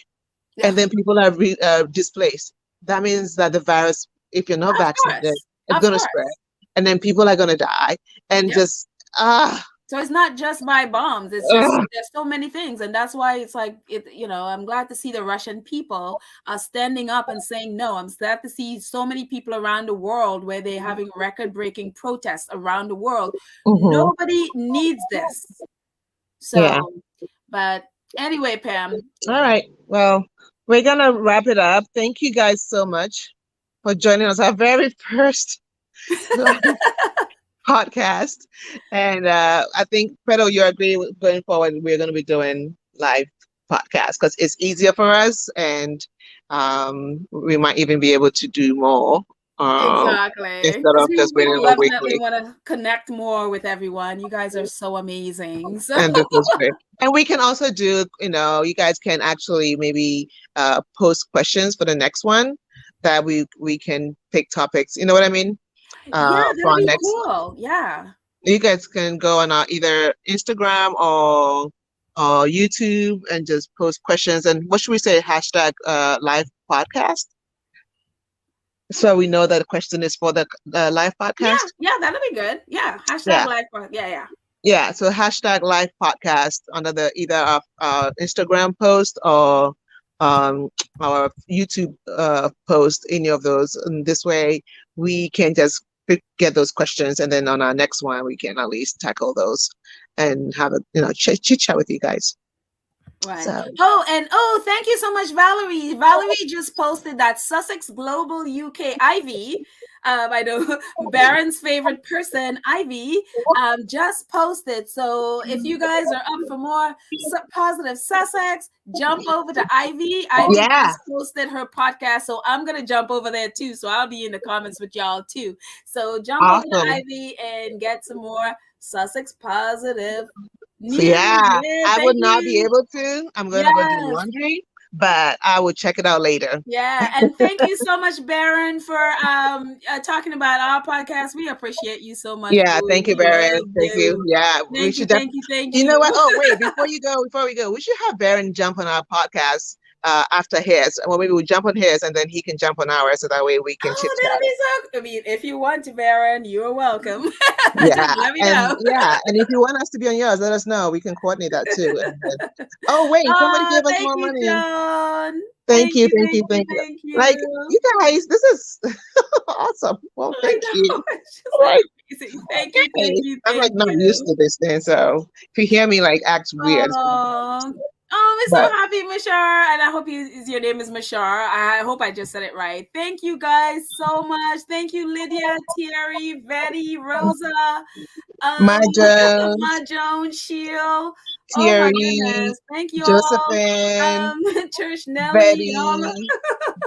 Yeah, and then people are displaced. That means that the virus, if you're not of vaccinated, course, it's of going to spread, course. and then people are going to die. And Yep. just ah. So it's not just by bombs. It's just there's so many things, and that's why it's like it. I'm glad to see the Russian people are standing up and saying no. I'm glad to see so many people around the world where they're having record-breaking protests around the world. Mm-hmm. Nobody needs this. So, Yeah. but anyway, Pam. All right. Well, we're gonna wrap it up. Thank you guys so much for joining us. Our very first live podcast. And I think, Fredo, you agree with going forward, we're going to be doing live podcasts because it's easier for us and we might even be able to do more Exactly. instead Because of just we waiting will for definitely weekly. want to connect more with everyone. You guys are so amazing. So, And this is great. And we can also do, you guys can actually maybe post questions for the next one that we can pick topics. You know what I mean? yeah, For that'll our be next cool. Yeah. you guys can go on either Instagram or YouTube and just post questions. And what should we say? Hashtag live podcast. So we know that the question is for the live Yeah. podcast. Yeah, that'll be good. Yeah. Hashtag Yeah. life. Yeah. Yeah. Yeah. So hashtag live podcast under the either our Instagram post or um our YouTube post, any of those. And this way we can just get those questions and then on our next one we can at least tackle those and have a chit chat with you guys. Right. So Oh, thank you so much, Valerie. Valerie just posted that Sussex Global UK Ivy. I know Baron's favorite person, Ivy, just posted. So if you guys are up for more positive Sussex, jump over to Ivy. Ivy yeah, just posted her podcast, so I'm gonna jump over there too. So I'll be in the comments with y'all too. So jump over to awesome. Ivy and get some more Sussex positive So news. yeah, Yeah, I thank would not be you. able to. I'm gonna go do Yes. laundry, but I will check it out later. Yeah. And thank you so much, Baron, for talking about our podcast. We appreciate you so much, Yeah, boo. thank you, We Baron. love Thank you. you. Yeah, we Thank you, should thank definitely. you, thank You know what? you. Oh, wait, before we go, we should have Baron jump on our podcast after his. Well, maybe we jump on his and then he can jump on ours so that way we can chit Oh, chat. that'll be so. I mean, if you want to, Baron, you're welcome. Just Yeah, let me know. and if you want us to be on yours, let us know. We can coordinate that too. And then, oh wait, somebody Oh, gave us thank more you, money. John. Thank Thank you, you, thank thank you, you, thank you. thank Like you. you guys, this is awesome. Well, thank I you. know. It's just like Like, amazing. Thank you, thank hey, you, I'm like thank not used you. to this thing, so if you hear me like act weird, Oh, oh, I'm but so happy, Mashar, and I hope your name is Mashar. I hope I just said it right. Thank you guys so much. Thank you, Lydia, Thierry, Betty, Rosa, my um, Jones, Ma Jones, Shield. Oh my Thierry, goodness. Thank you all. Josephine, Church Nelly, y'all, Betty,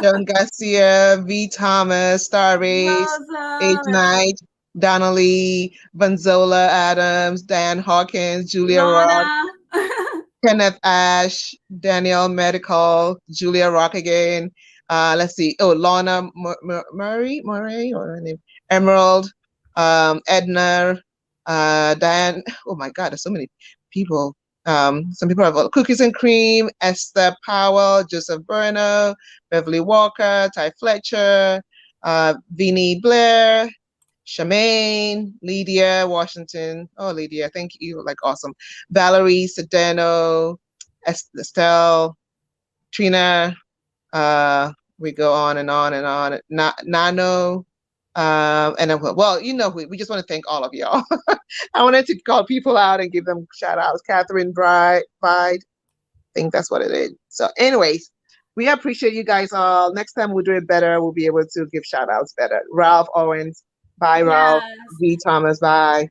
John Garcia, V. Thomas, Star Race, H. Rosa, Knight, Donnelly, Vanzola Adams, Dan Hawkins, Julia Rock, Lorna. Kenneth Ash, Danielle Medical, Julia Rock again. Let's see. Oh, Lorna Murray, or her name, Emerald, Edna, Diane. Oh my God, there's so many people. Some people have Cookies and Cream, Esther Powell, Joseph Bruno, Beverly Walker, Ty Fletcher, Vinnie Blair, Charmaine, Lydia Washington. Oh, Lydia, thank you. Like awesome. Valerie Sedano, Estelle, Trina. We go on and on and on. Nano. And then, well, we just want to thank all of y'all. I wanted to call people out and give them shout outs. Catherine Bride, I think that's what it is. So, anyways, we appreciate you guys all. Next time we'll do it better. We'll be able to give shout outs better. Ralph Owens. Bye, Ralph. Yes. V. Thomas. Bye.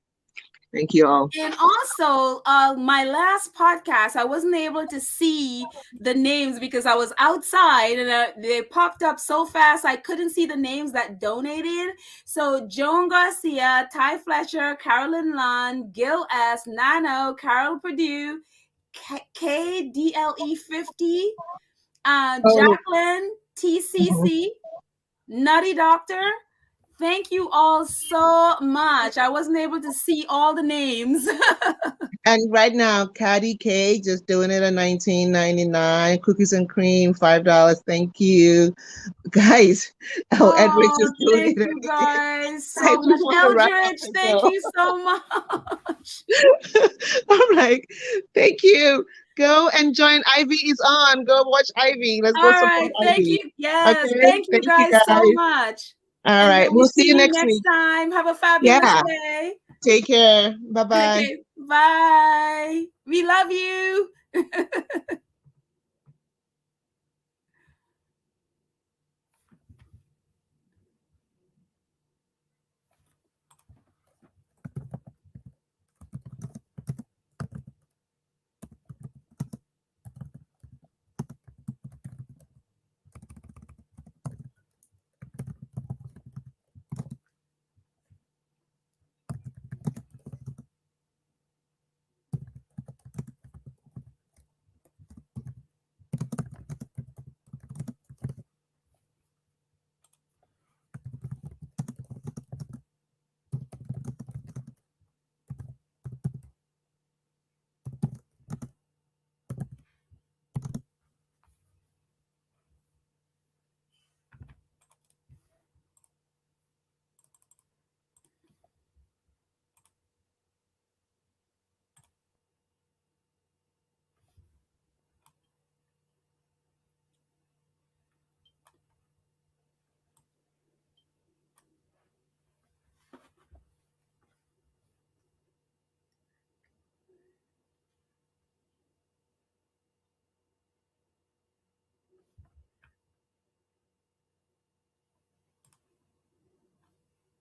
Thank you all. And also, my last podcast, I wasn't able to see the names because I was outside and they popped up so fast I couldn't see the names that donated. So Joan Garcia, Ty Fletcher, Carolyn Lund, Gil S, Nano, Carol Purdue, KDLE50, Oh, Jacqueline, mhm. TCC, Nutty Doctor, Thank you all so much. I wasn't able to see all the names. And right now, Caddy K just doing it at 19.99. Cookies and cream, $5. Thank you, guys. Oh, Edward Oh, just doing thank it you again. guys I so much. just want to wrap up Eldridge, and thank go. you so much. I'm like, thank you. Go and join. Ivy is on. Go watch Ivy. Let's All go support right, thank Ivy. you. Yes, Okay. thank you Thank you, guys so guys. much. All Until right. we We'll see see you you next next week. time, have a fabulous Yeah. day. Take care. Bye bye. Okay, bye. We love you.